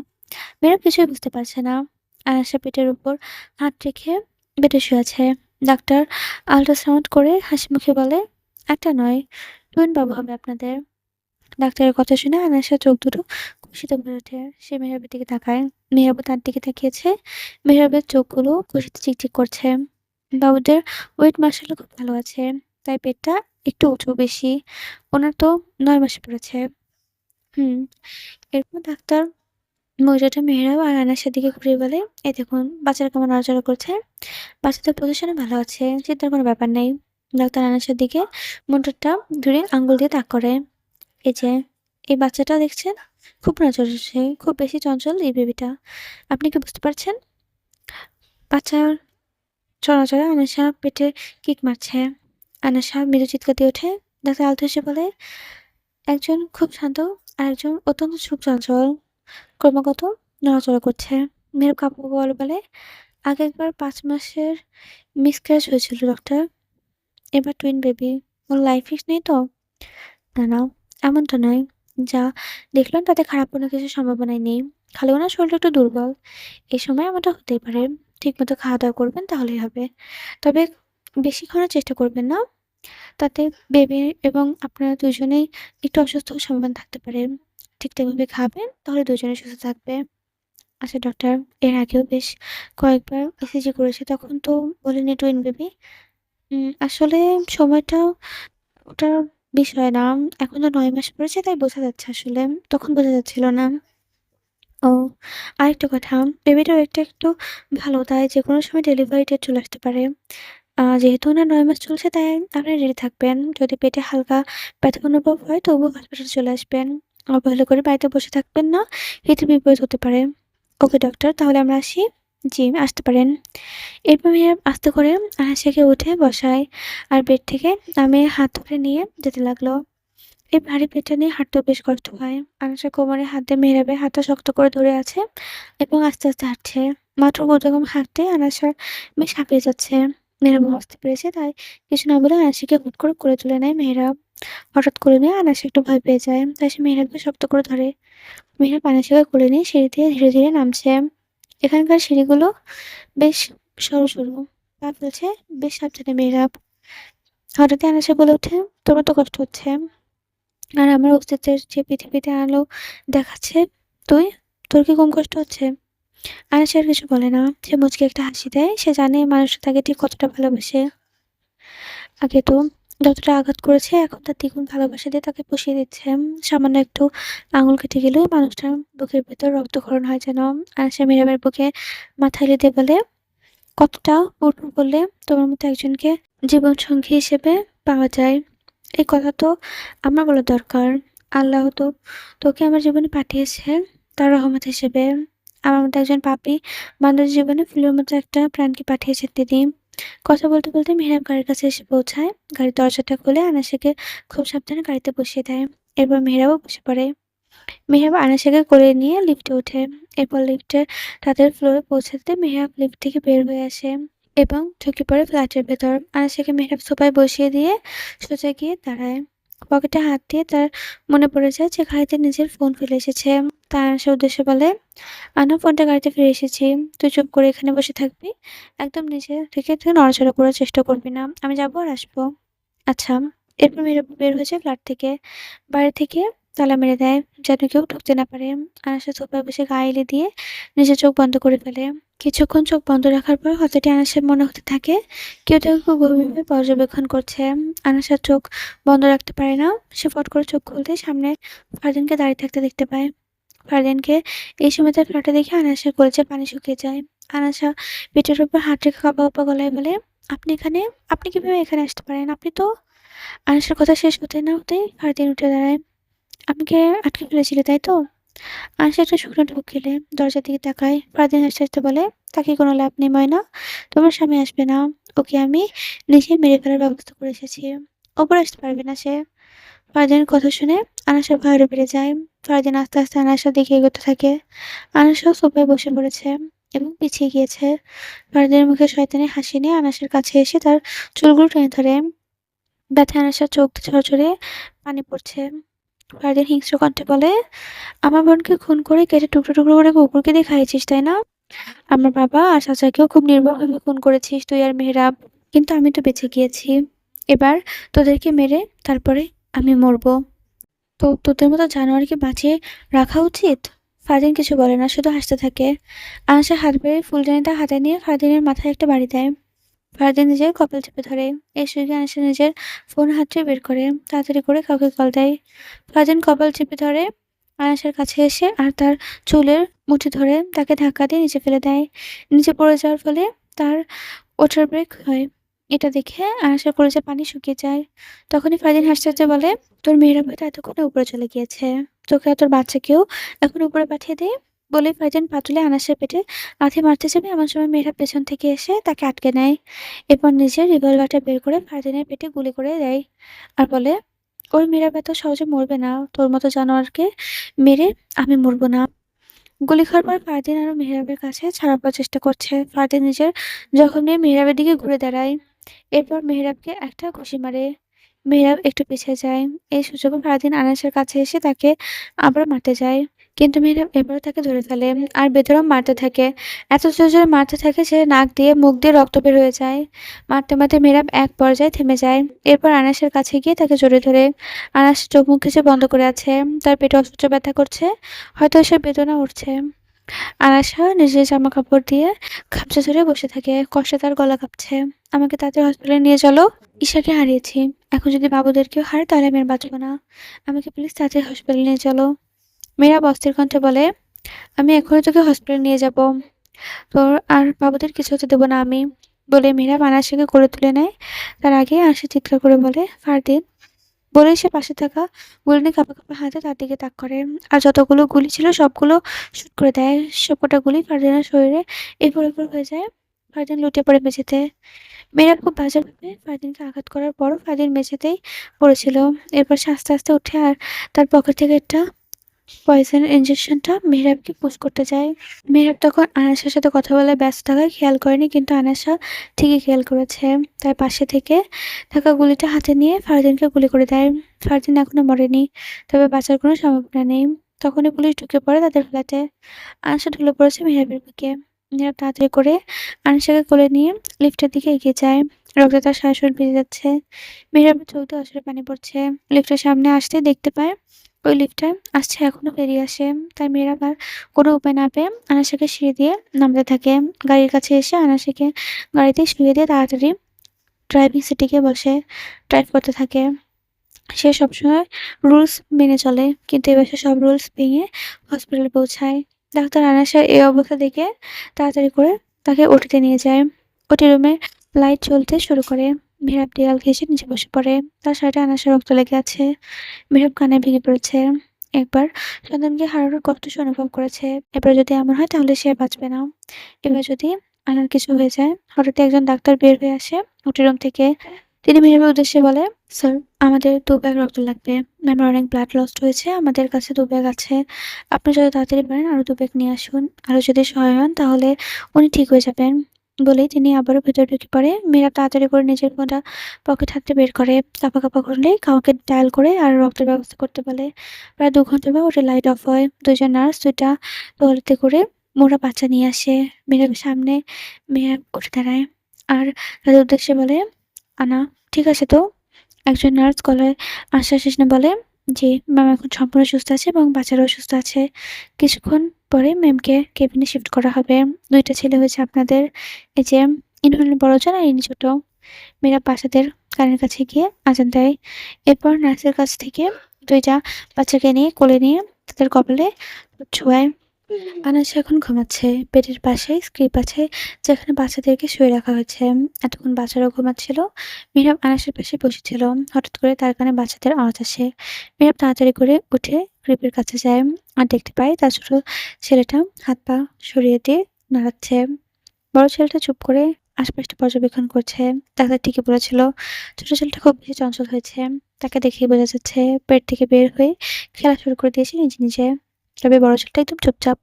মেয়েরা কিছুই বুঝতে পারছে না। আয়েশা পেটের উপর হাত রেখে বেডে শুয়ে আছে। ডাক্তার আল্ট্রাসাউন্ড করে হাসিমুখে বলে, "একটা নয়, টুইন বাবু হবে আপনাদের।" ডাক্তারের কথা শুনে আয়েশার চোখ দুটো খুশিতে ভরে ওঠে। সে মেহরাবের দিকে তাকায়। মেহরাবও তার দিকে তাকিয়েছে। মেহরাবের চোখগুলো খুশিতে চিকচিক করছে। বাবুদের ওয়েট মাশাআল্লাহ খুব ভালো আছে। তাই পেটটা একটু উঁচু বেশি। ওনার তো ৯ মাসে পড়েছে। হুম। এরপর ডাক্তার মহিলাটা মেহরাব আর আয়েশার দিকে ঘুরিয়ে বলে, "এই দেখুন বাচ্চারা কেমন নড়াচড়া করছে। বাচ্চাদের পজিশনে ভালো আছে। চিন্তার কোনো ব্যাপার নেই।" ডাক্তার আয়েশার দিকে মুন্ডুরটা ধরে আঙ্গুল দিয়ে তাক করে। "এই যে, এই বাচ্চাটা দেখছেন? খুব নড়াচড়া, খুব বেশি চঞ্চল এই বেবিটা। আপনি কি বুঝতে পারছেন?" বাচ্চার নড়াচড়ায় আয়েশা পেটে কিক মারছে। আয়েশা মৃদু চিৎকার দিয়ে ওঠে। ডাক্তার আলতো হেসে বলে, "একজন খুব শান্ত, আরেকজন অত্যন্ত খুব চঞ্চল। ক্রমাগত নড়াচড়া করছে।" মেয়ের কাপড় বলে, "আগে একবার ৫ মাসের মিসক্যারেজ হয়েছিল ডক্টর। এবার টুইন বেবি। ওর লাইফ রিস্ক নেই তো?" "না, না, এমনটা নয়। যা দেখলাম তাতে খারাপ কোনো কিছুর সম্ভাবনাই নেই। খালি ওনার শরীরটা একটু দুর্বল। এই সময় এমনটা হতেই পারে। ঠিকমতো খাওয়া-দাওয়া করবেন তাহলেই হবে। তবে বেশি খাওয়ার চেষ্টা করবেন না। তাতে বেবি এবং আপনারা দুজনেই একটু অসুস্থ হওয়ার সম্ভাবনা থাকতে পারে। ঠিকঠাকভাবে খাবেন তাহলে দুজনেই সুস্থ থাকবে।" "আচ্ছা ডক্টর, এর আগেও বেশ কয়েকবার ইসিজি করেছি। তখন তো বলেনি টুইন বেবি?" আসলে সময়টা ওটার বিষয় না। এখন তো ৯ মাস পড়েছে তাই বোঝা যাচ্ছে আসলে। তখন বোঝা যাচ্ছিল না।" ও, আরেকটা কথা, বেবিটার ওয়েটটা একটু ভালো তাই যেকোনো সময় ডেলিভারি ডেট চলে আসতে পারে। যেহেতু ওনার ৯ মাস চলছে তাই আপনি রেডি থাকবেন। যদি পেটে হালকা ব্যথা অনুভব হয় তবুও হসপিটালে চলে আসবেন। অবহেলা করে বাড়িতে বসে থাকবেন না। হিতে বিপরীত হতে পারে। ওকে ডক্টর, তাহলে আমরা আসি? জি, আসতে পারেন। এরপর মিয়া আস্তে করে আয়েশাকে উঠে বসায় আর বেড থেকে নামিয়ে হাত ধরে নিয়ে যেতে লাগলো। এই ভারী পেটটা নিয়ে হাঁটতেও বেশ কষ্ট হয়। আয়েশা কোমরে হাত দিয়ে মেহরাবের হাতটা শক্ত করে ধরে আছে এবং আস্তে হাঁটছে। মাত্র কতক্ষণ হাঁটতে আয়েশার বেশ হাঁপিয়ে যাচ্ছে। মেহরাব বুঝতে পেরেছে তাই কিছু না বলে আয়েশাকে হুট করে কোলে তুলে নেয় মেহরাব। হঠাৎ কোলে নিয়ে আয়েশা একটু ভয় পেয়ে যায়। তাই সে মেহরাবকে শক্ত করে ধরে। মেহরাব আয়েশাকে কোলে নিয়ে সিঁড়ি দিয়ে ধীরে নামছে। এখানকার সিঁড়িগুলো বেশ সরু। পা ফেলছে বেশ সাবধানে মেহরাব। হঠাৎই আয়েশা বলে ওঠে, "তোমার তো কষ্ট হচ্ছে। আর আমার অস্তিত্বের যে পৃথিবীতে আলো দেখাচ্ছে তুই, তোর কি কম কষ্ট হচ্ছে?" আয়েশা আর কিছু বলে না। সে মুচকি একটা হাসি দেয়। সে জানে মানুষটা তাকে ঠিক কতটা ভালোবাসে। আগে তো যতটা আঘাত করেছে এখন তার দ্বিগুণ ভালোবাসা দিয়ে তাকে পুষিয়ে দিচ্ছে। সামান্য একটু আঙুল কেটে গেলেও মানুষটার বুকের ভেতর রক্তক্ষরণ হয় যেন। আয়েশা মীরাবের বুকে মাথা হেলিয়ে দিয়ে বলে, "কতটা পূর্ণ করলে তোমার মতো একজনকে জীবনসঙ্গী হিসেবে পাওয়া যায়? এই কথা তো আমার বলা দরকার। আল্লাহ তো তোকে আমার জীবনে পাঠিয়েছে তার রহমত হিসেবে। আমার মতো একজন পাপী বান্দার জীবনে ফুলের মতো একটা প্রাণকে পাঠিয়েছেন তিনি।" কথা বলতে মেহেরাব গাড়ির কাছে এসে পৌঁছায়। গাড়ির দরজাটা খুলে আনাসেকে খুব সাবধানে গাড়িতে বসিয়ে দেয়। এরপর মেহেরাবও বসে পড়ে। মেহরাব আয়েশাকে কোলে নিয়ে লিফটে ওঠে। এরপর লিফটের তাদের ফ্লোরে পৌঁছাতে মেহরাব লিফট থেকে বের হয়ে আসে এবং ঢুকে পড়ে ফ্ল্যাটের ভেতর। আয়েশাকে মেহরাব সোফায় বসিয়ে দিয়ে সোজা গিয়ে দাঁড়ায়। পকেটে হাত দিয়ে তার মনে পড়ে যায় যে গাড়িতে নিজের ফোন ফেলে এসেছে। তাই আয়েশা উদ্দেশ্যে বলে, "আনো, ফোনটা গাড়িতে ফেলে এসেছি। তুই চুপ করে এখানে বসে থাকবি। একদম নিজে থেকে তুই নড়াচড়া করার চেষ্টা করবি না। আমি যাবো আর আসবো।" "আচ্ছা।" এরপর মেহরাব বের হয়েছে ফ্ল্যাট থেকে। বাড়ি থেকে তালা মেরে দেয় যেন কেউ ঢুকতে না পারে। আনাসা সোফায় বসে গা এলে দিয়ে নিজের চোখ বন্ধ করে ফেলে। কিছুক্ষণ চোখ বন্ধ রাখার পর হঠাৎই আনাসের মনে হতে থাকে কেউ তাকে খুব গভীরভাবে পর্যবেক্ষণ করছে। আনাসার চোখ বন্ধ রাখতে পারে না। সে ফট করে চোখ খুলতে সামনে ফারদিনকে দাঁড়িয়ে থাকতে দেখতে পায়। ফারদিনকে এই সময় তার ফ্ল্যাটে দেখে আনাসের কলিজায় পানি শুকিয়ে যায়। আনাসা পেটের উপর হাত রেখে কাঁপা কাঁপা গলায় বলে, আপনি এখানে? আপনি কিভাবে এখানে আসতে পারেন? আপনি তো... আনাসের কথা শেষ হতে না হতেই ফারদিন উঠে দাঁড়ায়। আমাকে আটকে ফেলেছিলে, তাই তো? আনিসা একটা শুকনো ঢোক গেলে দরজার দিকে তাকায়। ফারদিন হাসতে হাসতে বলে, তাকে কোনো লাভ নেই ময়না। তোমার স্বামী আসবে না। ওকে আমি নিজেই মেরে ফেলার ব্যবস্থা করে এসেছি। ওপর আসতে পারবে না সে। ফারদিনের কথা শুনে আনাসা ভয় বেড়ে যায়। ফারদিন আস্তে আস্তে আনাসার দিকে এগোতে থাকে। আনাসাও সোফায় বসে পড়েছে এবং পিছিয়ে গিয়েছে। ফারদিনের মুখে শয়তানি হাসি নিয়ে আনাসের কাছে এসে তার চুলগুলো টেনে ধরে। ব্যথায় আনাসার চোখ ঝরঝরে পানি পড়ছে। ফারদিন হিংস্র কণ্ঠে বলে, আমার বোনকে খুন করে কেটে টুকরো টুকরো করে কুকুরকে দিয়ে খাইয়েছিস, তাই না? আমার বাবা আর চাচাকেও খুব নির্মমভাবে খুন করেছিস তুই আর মেহরাব। কিন্তু আমি তো বেঁচে গিয়েছি। এবার তোদেরকে মেরে তারপরে আমি মরবো। তো তোদের মতো জানোয়ারকে বাঁচিয়ে রাখা উচিত? ফারদিন কিছু বলে না, শুধু হাসতে থাকে। আনাসা হাত বেড়ে ফুলদানিটা হাতে নিয়ে ফারদিনের মাথায় একটা বাড়ি দেয়। ফারদিন নিজের কপাল চেপে ধরে। এই সুযোগে আনাসা নিজের ফোন হাতে বের করে তাড়াতাড়ি করে কাউকে কল দেয়। ফারদিন কপাল চেপে ধরে আনাসের কাছে এসে আর তার চুলের মুঠি ধরে তাকে ধাক্কা দিয়ে নিচে ফেলে দেয়। নিচে পড়ে যাওয়ার ফলে তার ওঠার ব্রেক হয়। এটা দেখে আনাসের কলেজে পানি শুকিয়ে যায়। তখনই ফারদিন হাসতে হাসতে বলে, তোর মেয়েরা হয়তো এতক্ষণে উপরে চলে গিয়েছে। তোকে আর তোর বাচ্চাকেও এখন উপরে পাঠিয়ে দে। বলে ফারদিন পাতুলে আনাসের পেটে লাথি মারতে যাবে এমন সময় মেয়েরা পেছন থেকে এসে তাকে আটকে নেয়। এরপর নিজের রিভলভারটা বের করে ফারদিনের পেটে গুলি করে দেয় আর বলে, ওর মেয়েরা এত সহজে মরবে না। তোর মতো জানোয়ারকে মেরে আমি মরবো না। গুলি খাওয়ার পর ফারদিন আরো মেহরাবের কাছে ছাড়া পাওয়ার চেষ্টা করছে। ফারদিন নিজের জখম নিয়ে মেহরাবের দিকে ঘুরে দাঁড়ায়। এরপর মেহরাবকে একটা ঘুষি মারে। মেহরাব একটু পিছিয়ে যায়। এই সুযোগে ফারদিন আনাসের কাছে এসে তাকে আবার মারতে যায়। কিন্তু মেহরাব এবারও তাকে ধরে ফেলে আর বেধড়ক মারতে থাকে। এত জোরে জোরে মারতে থাকে যে নাক দিয়ে মুখ দিয়ে রক্ত বের হয়ে যায়। মারতে মারতে মেহরাব এক পর্যায়ে থেমে যায়। এরপর আনাসের কাছে গিয়ে তাকে জড়িয়ে ধরে। আনাস চোখ মুখ কিছু বন্ধ করে আছে। তার পেটে অসহ্য ব্যথা করছে। হয়তো সে বেদনা উঠছে। আরাশা নিজের জামাকাপড় দিয়ে খামচে ধরে বসে থাকে। কষ্টে তার গলা কাঁপছে। আমাকে তাড়াতাড়ি হসপিটালে নিয়ে চলো। ঈশাকে হারিয়েছি। এখন যদি বাবুদেরকেও হারাই তাহলে আমি আর বাঁচবো না। আমাকে প্লিজ তাড়াতাড়ি হসপিটালে নিয়ে চলো। মীরা অস্থির কণ্ঠে বলে, আমি এখনই তোকে হসপিটালে নিয়ে যাব। তোর আর বাবুদের কিছু হতে দেবো না আমি। বলে মীরা আনাসকে কোলে তুলে নেয়। তার আগে আশা চিৎকার করে বলে, ফারদিন। বলেই সে পাশে থাকা গুলি নিয়ে কাঁপা কাঁপা হাতে তার দিকে তাক করে। আর যতগুলো গুলি ছিল সবগুলো শুট করে দেয়। সবকটা গুলি ফারদিনের শরীরে এরপর ওপর হয়ে যায়। ফারদিন লুটিয়ে পড়ে মেঝেতে। মেয়েরা খুব বাজেভাবে ফারদিনকে আঘাত করার পরও ফারদিন মেঝেতেই পড়েছিল। এরপর সে আস্তে আস্তে উঠে আর তার পকেট থেকে একটা পয়জন ইনজেকশনটা মেহরাবকে পুশ করতে যায়। মেহরাব তখন আনাসের সাথে কথা বলে ব্যস্ত থাকায় খেয়াল করেনি, কিন্তু আনাসা ঠিকই খেয়াল করেছে। তার পাশে থেকে থাকা গুলিটা হাতে নিয়ে ফারদিনকে গুলি করে দেয়। ফারদিন এখনো মরেনি, তবে বাঁচার কোনো সম্ভাবনা নেই। তখনই পুলিশ ঢুকে পড়ে তাদের ফ্ল্যাটে। আনাসা ঢুলে পড়েছে মেহরাবের বুকে। মেহরাব তাড়াতাড়ি করে আনাসাকে কোলে নিয়ে লিফটের দিকে এগিয়ে যায়। রক্তে তার শাশুড় ভিজে যাচ্ছে। মেহরাবের চোখ দিয়ে অঝরে পানি পড়ছে। লিফটের সামনে আসতে দেখতে পায় ওই লিফটটা আসছে, এখনো বেরিয়ে আসে। তাই মেয়েরা আর কোনো উপায় না পেয়ে আনাসাকে সিঁড়ি দিয়ে নামতে থাকে। গাড়ির কাছে এসে আনাসাকে গাড়িতে শুইয়ে দিয়ে তাড়াতাড়ি ড্রাইভিং সিটে গিয়ে বসে ড্রাইভ করতে থাকে। সে সবসময় রুলস মেনে চলে, কিন্তু এবার সে সব রুলস ভেঙে হসপিটালে পৌঁছায়। ডাক্তার আনাসার এই অবস্থা দেখে তাড়াতাড়ি করে তাকে ওটিতে নিয়ে যায়। ওটি রুমে লাইট জ্বলতে শুরু করে। মেহরাব দেয়াল ঘেঁষে নিচে বসে পড়ে। তার শার্টে আনাসার রক্ত লেগে আছে। মেহরাব কান্নায় ভেঙে পড়েছে। একবার সন্তানকে হারানোর কষ্ট সে অনুভব করেছে। এবার যদি এমন হয় তাহলে সে আর বাঁচবে না। এবার যদি আনার কিছু হয়ে যায়। হঠাৎ একজন ডাক্তার বের হয়ে আসে ওটি রুম থেকে। তিনি মেহরাবের উদ্দেশ্যে বলে, স্যার, আমাদের 2 ব্যাগ রক্ত লাগবে। ম্যামের অনেক ব্লাড লস্ট হয়েছে। আমাদের কাছে 2 ব্যাগ আছে। আপনি যত তাড়াতাড়ি পারেন আরো 2 ব্যাগ নিয়ে আসুন। আরো যদি সহায় হন তাহলে উনি ঠিক হয়ে যাবেন। বলেই তিনি আবারও ভেতরে ঢুকে পড়ে। মেয়েরা তাড়াতাড়ি করে নিজের ফোনটা পকেট হাতে বের করে। কাঁপা কাঁপা করলে কাউকে ডায়াল করে আর রক্তের ব্যবস্থা করতে বলে। প্রায় 2 ঘন্টা পর ওটির লাইট অফ হয়। 2 জন নার্স 2 টা তোয়ালেতে করে মোটা বাচ্চা নিয়ে আসে। মেয়েরাবের সামনে মেয়েরা উঠে দাঁড়ায় আর তাদের উদ্দেশ্যে বলে, আনা ঠিক আছে তো? একজন নার্স গলায় আশ্বাস নিয়ে বলে, জি, ম্যাম এখন সম্পূর্ণ সুস্থ আছে এবং বাচ্চারাও সুস্থ আছে। কিছুক্ষণ পরে ম্যামকে কেবিনে শিফট করা হবে। ২ টা ছেলে হয়েছে আপনাদের। এই যে ইনি হলেন বড়জন আর ইনি ছোট। মেয়েরা বাচ্চাদের কানের কাছে গিয়ে আজান দেয়। এরপর নার্সের কাছ থেকে ২ টা বাচ্চাকে নিয়ে কোলে নিয়ে তাদের কপালে ছোঁয়ায়। আনাস এখন ঘুমাচ্ছে। বেডের পাশে স্ক্রিপ আছে যেখানে বাচ্চাদেরকে শুয়ে রাখা হয়েছে। এতক্ষণ বাচ্চারাও ঘুমাচ্ছিল। মিহরাব আনাসের পাশে বসেছিল। হঠাৎ করে তার কানে বাচ্চাদের আওয়াজ আসে। মিহরাব তাড়াতাড়ি করে উঠে ক্রিপের কাছে যায় আর দেখতে পায় তার ছোট ছেলেটা হাত-পা সরিয়ে দিয়ে নাড়াচ্ছে। বড় ছেলেটা চুপ করে আশপাশটা পর্যবেক্ষণ করছে। ডাক্তার ঠিকই বলেছিল, ছোট ছেলেটা খুব বেশি চঞ্চল হয়েছে। তাকে দেখেই বোঝা যাচ্ছে পেট থেকে বের হয়ে খেলা শুরু করে দিয়েছে নিজে, নিজে। তবে বড় ছেলেটা একদম চুপচাপ।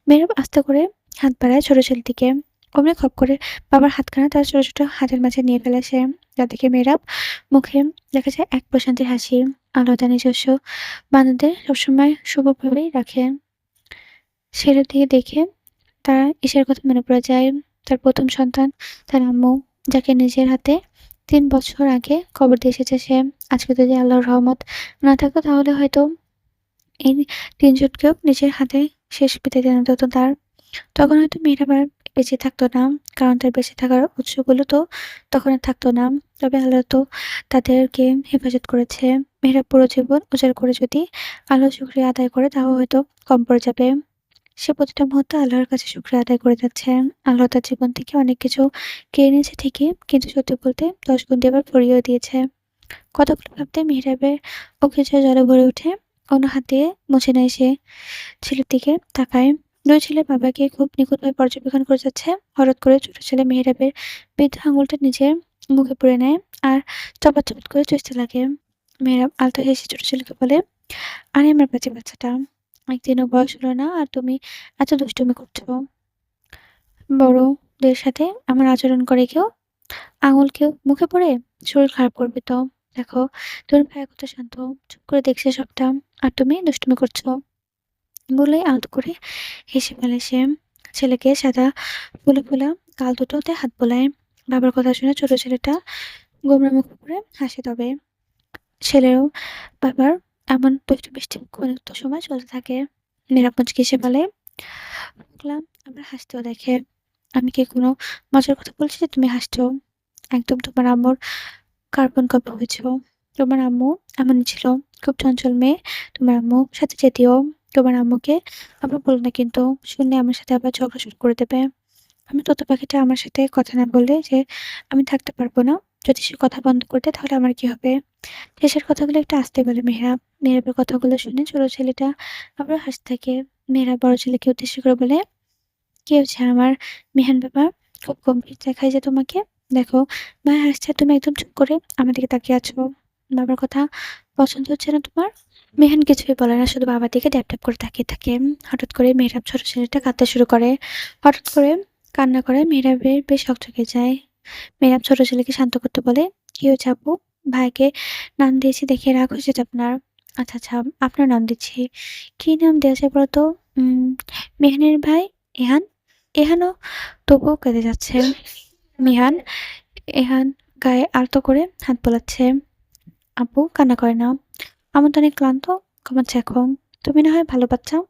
মেহরাব আস্তে করে হাত বাড়ায় ছোট ছেলেটিকে। অমনি খপ করে বাবার হাতখানা তার ছোট, ছোট হাতের মাঝে নিয়ে ফেলে সে। যা দেখে মেহরাব মুখে দেখা যায় এক প্রশান্তির হাসি। আলাদা নিজস্ব বান্দাদের সবসময় শুভভাবেই রাখে। ছেলেটিকে দেখে তার ইসের কথা মনে পড়ে যায়। তার ১ম সন্তান, তার আম্মু, যাকে নিজের হাতে ৩ বছর আগে কবর দিয়ে এসেছে সে। আজকে যদি আল্লাহর রহমত না থাকতো তাহলে হয়তো এই ৩ জনকেও নিজের হাতে শেষ বিদায় জানাতে হতো তার। তখন হয়তো মেয়েরা আর বেঁচে থাকতো না। কারণ তার বেঁচে থাকার উৎসগুলো তো তখন আর থাকতো না। তবে আল্লাহ তো তাদেরকে হেফাজত করেছে। মেয়েরা পুরো জীবন উজাড় করে যদি আল্লাহর শুকরিয়া আদায় করে তাও হয়তো কম পড়ে যাবে। সে প্রতিটা মুহূর্তে আল্লাহর কাছে শুকরিয়া আদায় করে যাচ্ছে। আল্লাহ তার জীবন থেকে অনেক কিছু কেড়ে নিয়েছে ঠিকই, কিন্তু সত্যি বলতে ১০ গুণ দিয়ে আবার ভরিয়েও দিয়েছে। কথাগুলো ভাবতে মেহরাবের চোখে জলে ভরে ওঠে। অন্য হাত দিয়ে মুছে নেয় সে। ছেলের দিকে তাকায়। ২ ছেলে বাবাকে খুব নিখুঁতভাবে পর্যবেক্ষণ করে যাচ্ছে। হঠাৎ করে ছোট ছেলে মেহরাবের বৃদ্ধ আঙুলটা নিজের মুখে পুরে নেয় আর চপাত, চপাত করে চুষতে লাগে। মেহরাব আলতো হেসে ছোট ছেলেকে বলে, "আরে আমার পাজি বাচ্চাটা, একদিনও বয়স হলো না আর তুমি এত দুষ্টুমি করছো। বড়দের সাথে এমন আচরণ করে কেউ? আঙুল কেউ মুখে পড়ে? শরীর খারাপ করবে তো। দেখো, তোর ভাই কত শান্ত, চুপ করে দেখছে সবটা। আর তুমি দুষ্টুমি করছো।" বলেই আলতো করে হেসে ফেলে সে। ছেলেকে সাদা ফুলে ফোলা গাল দুটোতে হাত বোলায়। বাবার কথা শুনে ছোট ছেলেটা গোমড়া মুখ করে হাসে তবে। ছেলেরও বাবার এমন দুষ্টু-মিষ্টি মুখোমুখি সময় চলতে থাকে। মীরা মুচকি হেসে বলে, "পাগলা আবার হাসতেও দেখে। আমি কি কোনো মজার কথা বলছি যে তুমি হাসছো? একদম তোমার আম্মুর কার্বন কপি হয়েছো। তোমার আম্মু এমনই ছিল। খুব চঞ্চল মেয়ে। তোমার আম্মু সাথে যেতিও। তোমার আম্মুকে আবার বলো না কিন্তু। শুনলে আমার সাথে আবার ঝগড়া শুরু করে দেবে। আমি তোতা পাখিটা আমার সাথে কথা না বললে যে আমি থাকতে পারবো না। যদি সে কথা বন্ধ করে দেয় তাহলে আমার কি হবে?" শেষের কথাগুলো একটু আস্তে বলে মেহরাব। মেহরাবের কথাগুলো শুনে ছোট ছেলেটা আবার হাসতে থাকে। মেহরাব বড় ছেলেকে উদ্দেশ্য করে বলে, "কি হয়েছে আমার মেহান বাবা? খুব গম্ভীর দেখায় যে তোমাকে। দেখো, ভাই হাসছে আর তুমি একদম চুপ করে আমার দিকে তাকিয়ে আছো। বাবার কথা পছন্দ হচ্ছে না তোমার?" মেহান কিছুই বলে না, শুধু বাবার দিকে ড্যাব ড্যাব করে তাকিয়ে থাকে। হঠাৎ করে মেহরাব ছোট ছেলেটা কাঁদতে শুরু করে। হঠাৎ করে কান্না করে মেহরাবের বেশ হকচকে যায়। মেহরাব ছোট ছেলেকে শান্ত করতে বলে, "কি হয়েছে আপু? ভাইকে নাম দিয়েছি দেখে রাগ হয়েছে তো আপনার? আচ্ছা, আচ্ছা, আপনার নাম দিচ্ছি। কি নাম দেয়া যায় বলো তো? উম মেহানের ভাই এহান?" এহানও তবুও কেঁদে যাচ্ছে। মিহান, এহান গায়ে আলতো করে হাত বোলাচ্ছে। "আপু কান্না করে না। আমার তো অনেক ক্লান্ত, ঘুমাচ্ছে এখন। তুমি না হয় ভালো বাচ্চা,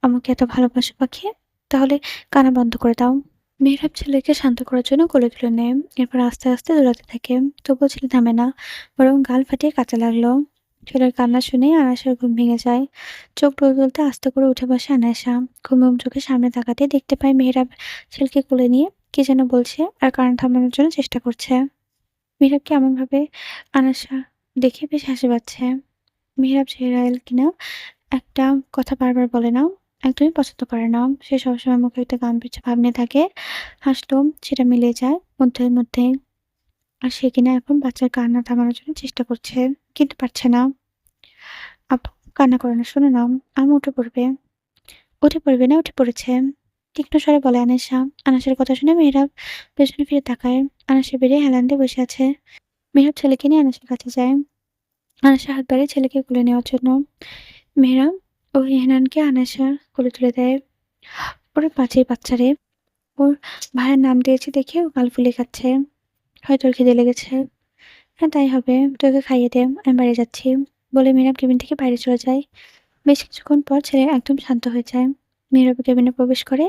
আমাকে এত ভালোবাসো পাখি। তাহলে কান্না বন্ধ করে দাও।" মেহরাব ছেলেকে শান্ত করার জন্য কোলে তুলে নেয়। এরপর আস্তে, আস্তে দৌড়াতে থাকে। তবুও ছেলে থামে না, বরং গাল ফাটিয়ে কাঁদতে লাগলো। ছেলের কান্না শুনে আনায়াসের ঘুম ভেঙে যায়। চোখ টলতে টলতে আস্তে করে উঠে বসে আনায়াসা। ঘুম ঘুম চোখে সামনে তাকাতেই দেখতে পায় মেহরাব ছেলেকে কোলে নিয়ে কি যেন বলছে আর কান্না থামানোর জন্য চেষ্টা করছে। মেহরাবকে এমনভাবে আনায়াসা দেখে বেশ হাসি পাচ্ছে। মেহরাব জেরায়েল কিনা একটা কথা বারবার বলে না, একদমই পছন্দ করে না। সে সবসময় মুখে একটা গাম্ভীর্য ভাব নিয়ে থাকে। হাসলেও সেটা মিলিয়ে যায় মধ্যে, মধ্যেই। আর সে কিনা এখন বাচ্চার কান্না থামানোর জন্য চেষ্টা করছে, কিন্তু পারছে না। "আপু কান্না করো না, শোনো না, আম্মু উঠে পড়বে।" "উঠে পড়বে না, উঠে পড়েছে।" তীক্ষ্ণ স্বরে বলে আনিশা। আনাসের কথা শুনে মেহরাব পেছনে ফিরে তাকায়। আনাসা বেরিয়ে হেলান দিয়ে বসে আছে। মেহরাব ছেলেকে নিয়ে আনাসের কাছে যায়। আনাসা হাত বাড়িয়ে ছেলেকে কোলে নেওয়ার জন্য। মেহরাব ও রেহানানকে আনাসা কোলে তুলে দেয়। "ওরে পাজির বাচ্চা রে! ওর ভাইয়ের নাম দিয়েছি দেখে ও গাল ফুলিয়ে খাচ্ছে। হয়তো ওর খিদে লেগেছে। হ্যাঁ, তাই হবে। তুই ওকে খাইয়ে দে। আমি বাড়ি যাচ্ছি।" বলে মেহরাব কেবিন থেকে বাইরে চলে যায়। বেশ কিছুক্ষণ পর ছেলে একদম শান্ত হয়ে যায়। মেহরাব কেবিনে প্রবেশ করে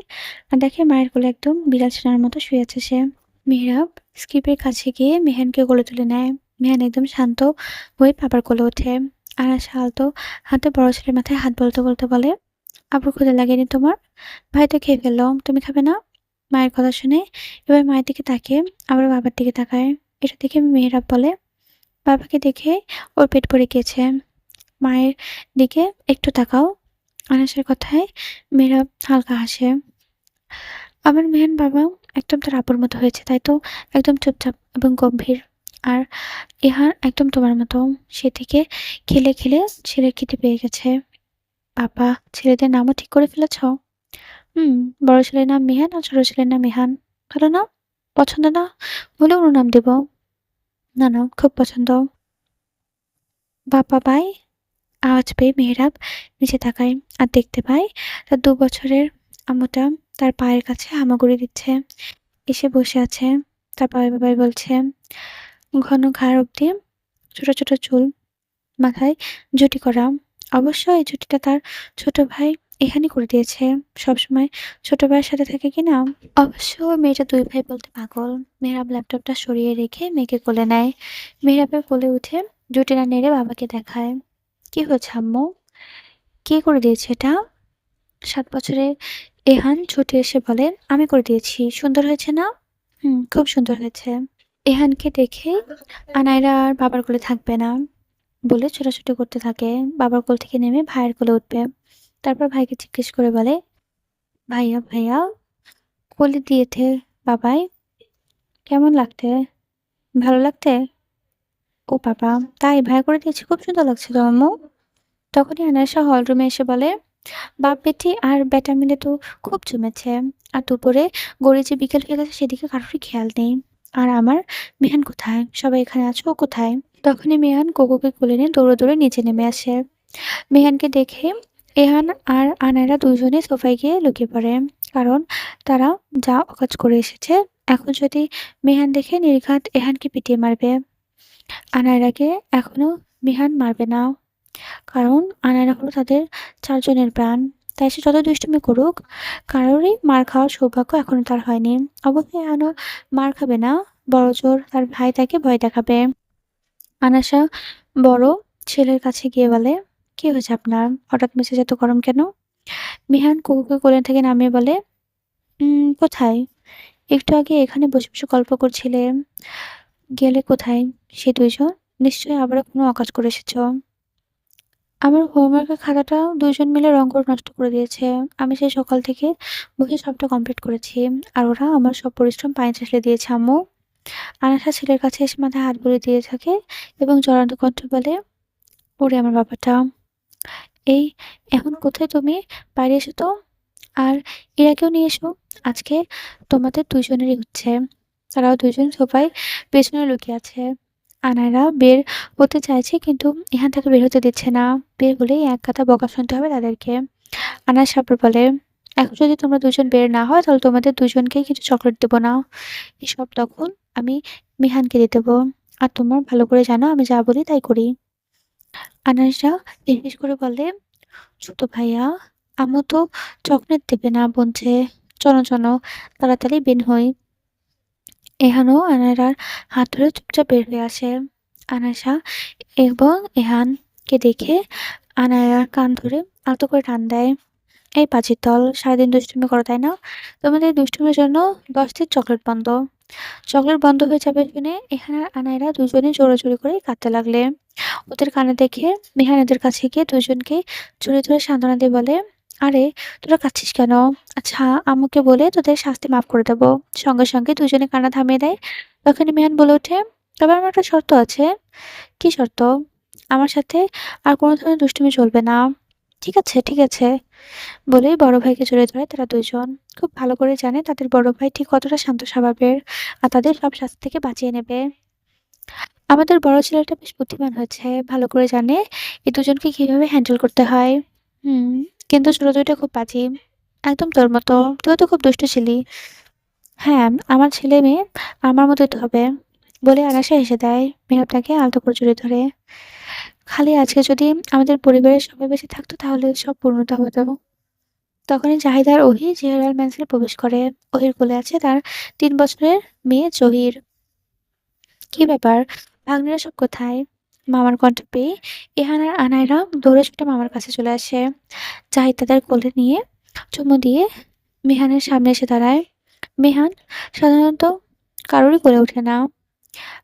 আর দেখে মায়ের কোলে একদম বিড়াল ছানার মতো শুয়ে আছে সে। মেহরাব স্কিপের কাছে গিয়ে মেহানকে কোলে তুলে নেয়। মেহান একদম শান্ত হয়ে বাবার কোলে ওঠে। আরাশ আলতো হাতে বড় ছেলের মাথায় হাত বলতে বলতে বলে, "আবার ক্ষুধা লাগেনি তোমার? ভাই তো খেয়ে ফেললো, তুমি খাবে না?" মায়ের কথা শুনে এবার মায়ের দিকে তাকিয়ে আবার বাবার দিকে তাকায়। এটা দেখে মেহরাব বলে, "বাবাকে দেখে ওর পেট ভরে গিয়েছে। মায়ের দিকে একটু তাকাও।" আনাসের কথায় মেহরাব হালকা হাসে। আমার মেহেন বাবা একদম তার আপুর মতো হয়েছে, তাই তো? একদম চুপচাপ এবং গম্ভীর। আর ইহা একদম তোমার মতো। সে থেকে খেলে খেলে ছেলের খিদে পেয়ে গেছে। বাবা, ছেলেদের নামও ঠিক করে ফেলেছ? হুম, বড় ছেলের নাম মিহান আর ছোট ছেলের নাম ইহান। ভালো না? পছন্দ না হলে অন্য নাম দেব। না না, খুব পছন্দ। বাবা বাই। আওয়াজ পেয়ে মেহরাব নিচে তাকায় আর দেখতে পায় তার ২ বছরের আম্মুটা তার পায়ের কাছে হামাগুড়ি দিচ্ছে। এসে বসে আছে। তার বাবাই বাবাই বলছে। ঘন ঘাড় অব্দি ছোট ছোট চুল, মাথায় জুটি করা। অবশ্য এই জুটিটা তার ছোট ভাই এখানেই করে দিয়েছে। সবসময় ছোট ভাইয়ের সাথে থাকে কিনা। অবশ্য মেয়েটা ২ ভাই বলতে পাগল। মেহরাব ল্যাপটপটা সরিয়ে রেখে মেয়েকে কোলে নেয়। মেহরাবের কোলে উঠে জুটিটা নেড়ে বাবাকে দেখায়। কি হয়েছে আম্মু? কে করে দিয়েছে এটা? ৭ বছরের এহান ছুটে এসে বলে, আমি করে দিয়েছি। সুন্দর হয়েছে না? হুম, খুব সুন্দর হয়েছে। এহানকে দেখে আনায়রা আর বাবার কোলে থাকবে না বলে ছোটাছুটি করতে থাকে। বাবার কোল থেকে নেমে ভাইয়ের কোলে উঠবে। তারপর ভাইকে জিজ্ঞেস করে বলে, ভাইয়া ভাইয়া কোলে দিয়েছে বাবাই, কেমন লাগতে? ভালো লাগতে? ও বাবা, তাই ভাইয়া করে দিয়েছে, খুব সুন্দর লাগছে তো আম্মু। তখনই আনায়াসা হলরুমে এসে বলে, বাপ বেটি আর বেটা মিলে তো খুব জমেছে। আর দুপুরে গড়ি যে বিকেল হয়ে গেছে সেদিকে কারোরই খেয়াল নেই। আর আমার মেহান কোথায়? সবাই এখানে আছো, ও কোথায়? তখনই মেহান কোকোকে কোলে নিয়ে দৌড়ে দৌড়ে নিচে নেমে আসে। মেহানকে দেখে এহান আর আনায়রা দুজনে সোফায় গিয়ে লুকিয়ে পড়ে। কারণ তারা যা অকাজ করে এসেছে, এখন যদি মেহান দেখে নির্ঘাত এহানকে পিটিয়ে মারবে। আনায়রাকে এখনো মেহান মারবে না। কারণ আনায়রা হলো তাদের ৪ জনের প্রাণ। তাই সে যত দুষ্টুমি করুক, কারোরই মার খাওয়ার সৌভাগ্য এখনো তার হয়নি। অবশ্যই এহানও মার খাবে না, বড়জোর তার ভাই তাকে ভয় দেখাবে। আনাশা বড় ছেলের কাছে গিয়ে বলে, কি হয়েছে আপনার? হঠাৎ মেজাজ এত গরম কেন? মিহান কুকুরকে কোলে থেকে নামিয়ে বলে, কোথায়? একটু আগে এখানে বসে বসে গল্প করছিলে। গেলে কোথায় সে ২ জন? নিশ্চয়ই আবারও কোনো অকাজ করে এসেছ। আমার হোমওয়ার্কের খাতাটা ২ জন মিলে রং করে নষ্ট করে দিয়েছে। আমি সেই সকাল থেকে বসে সবটা কমপ্লিট করেছি। আর ওরা আমার সব পরিশ্রম পানিতে ঠেলে দিয়েছে আম্মু। আনাশা ছেলের কাছে এসে মাথায় হাত বুলিয়ে দিয়ে থাকে এবং জ্বলন্ত কণ্ঠে বলে, ওরে আমার বাবাটা! এই এখন কোথায় তুমি? বাইরে এসো তো। আর ইরাকেও নিয়ে এসো। আজকে তোমাদের ২ জনেরই হচ্ছে। তারাও ২ জন সোফায় পেছনে লুকিয়ে আছে। আনায়রা বের হতে চাইছে কিন্তু এখান থেকে বের হতে দিচ্ছে না। বের হলেই এক গাদা বকা শুনতে হবে তাদেরকে। আনাস সাপড় বলে, এখন যদি তোমরা ২ জন বের না হয় তাহলে তোমাদের ২ জনকেই কিছু চকলেট দেব না। এসব তখন আমি মিহানকে দিয়ে দেব। আর তোমরা ভালো করে জানো আমি যা বলি তাই করি। আনাসা ফিসফিস করে বলে, ছোট ভাইয়া, আম্মু তো চকলেট দেবে না বলছে। চলো চলো, তাড়াতাড়ি বের হই। এহানও আনায়রার হাত ধরে চুপচাপ বের হয়ে আসে। আনাসা এবং এহানকে দেখে আনায়রার কান ধরে আলতো করে টান দেয়। এই পাজির দল, সারাদিন দুষ্টুমি করো তাই না? তোমাদের এই দুষ্টুমির জন্য ১০ দিন চকলেট বন্ধ। চকলেট বন্ধ হয়ে যাবে শুনে এহান আর আনায়রা ২ জনে জোরাজুরি করে কাঁদতে লাগলে। ওদের কান্না দেখে মেহান এদের কাছে গিয়ে ২ জনকে জড়িয়ে ধরে সান্ত্বনা দিয়ে বলে, আরে তোরা কাঁদছিস কেন? আচ্ছা আম্মুকে বলে তোদের শাস্তি মাফ করে দেব। সঙ্গে সঙ্গে ২ জনে কান্না থামিয়ে দেয়। তখনই মেহান বলে ওঠে, তবে আমার একটা শর্ত আছে। কি শর্ত? আমার সাথে আর কোনো ধরনের দুষ্টুমি চলবে না। ঠিক আছে ঠিক আছে বলেই বড় ভাইকে জড়িয়ে ধরে তারা ২ জন। খুব ভালো করে জানে তাদের বড় ভাই ঠিক কতটা শান্ত স্বভাবের আর তাদের সব শাস্তি থেকে বাঁচিয়ে নেবে। আমাদের বড় ছেলেটা বেশ বুদ্ধিমান হয়েছে। ভালো করে জানে এই ২ জনকে কিভাবে হ্যান্ডেল করতে হয়। হুম, কিন্তু ছোট ২টা খুব বাজি। একদম তোর মতো। তুইও তো খুব দুষ্টু ছিলি। হ্যাঁ, আমার ছেলে-মেয়ে আমার মতোই তো হবে। বলে আরাশা হেসে দেয়। মেহেরাব তাকে আলতো করে জড়িয়ে ধরে। খালি আজকে যদি আমাদের পরিবারের সবাই বেঁচে থাকতো তাহলে সব পূর্ণতা হতো। তখনই জাহিদ আর ওহী জেনারেল ম্যানসনে প্রবেশ করে। ওহির কোলে আছে তার ৩ বছরের মেয়ে জহির। "কি ব্যাপার? ভাগ্নেরা সব কোথায়?" মামার কণ্ঠ পেয়ে এহান আর আনায়রা দৌড়ে ছুটে মামার কাছে চলে আসে। জাহিদ তাদের কোলে নিয়ে চুমু দিয়ে মেহানের সামনে এসে দাঁড়ায়। মেহান সাধারণত কারোরই কোলে ওঠে না।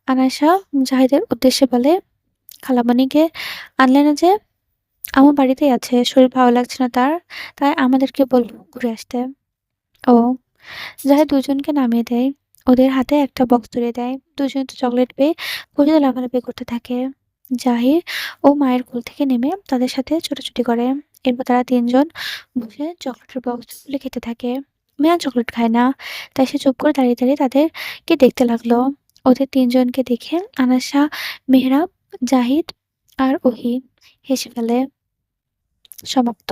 আনায়সা জাহিদের উদ্দেশ্যে বলে, "খালামণিকে আনলে না যে?" "আম্মু বাড়িতেই আছে। শরীর ভালো লাগছে না তার। তাই আমাদেরকে বলল ঘুরে আসতে।" "ও।" জাহিদ দুজনকে নামিয়ে দেয়। ওদের হাতে একটা বক্স ধরিয়ে দেয়। দুজনে তো চকলেট পেয়ে খুশিতে লাফালাফি করতে থাকে। জাহিদ ও মায়ের কোল থেকে নেমে তাদের সাথে ছোটাছুটি করে। এরপর তারা ৩ জন বসে চকলেটের বক্স খুলে খেতে থাকে। মেয়া চকলেট খায় না। তাই সে চুপ করে দাঁড়িয়ে, দাঁড়িয়ে তাদেরকে দেখতে লাগলো। ওদের ৩ জনকে দেখে আনাসা, মেহরাব, জাহিদ আর ওহী হেসে ফেলে। সমাপ্ত।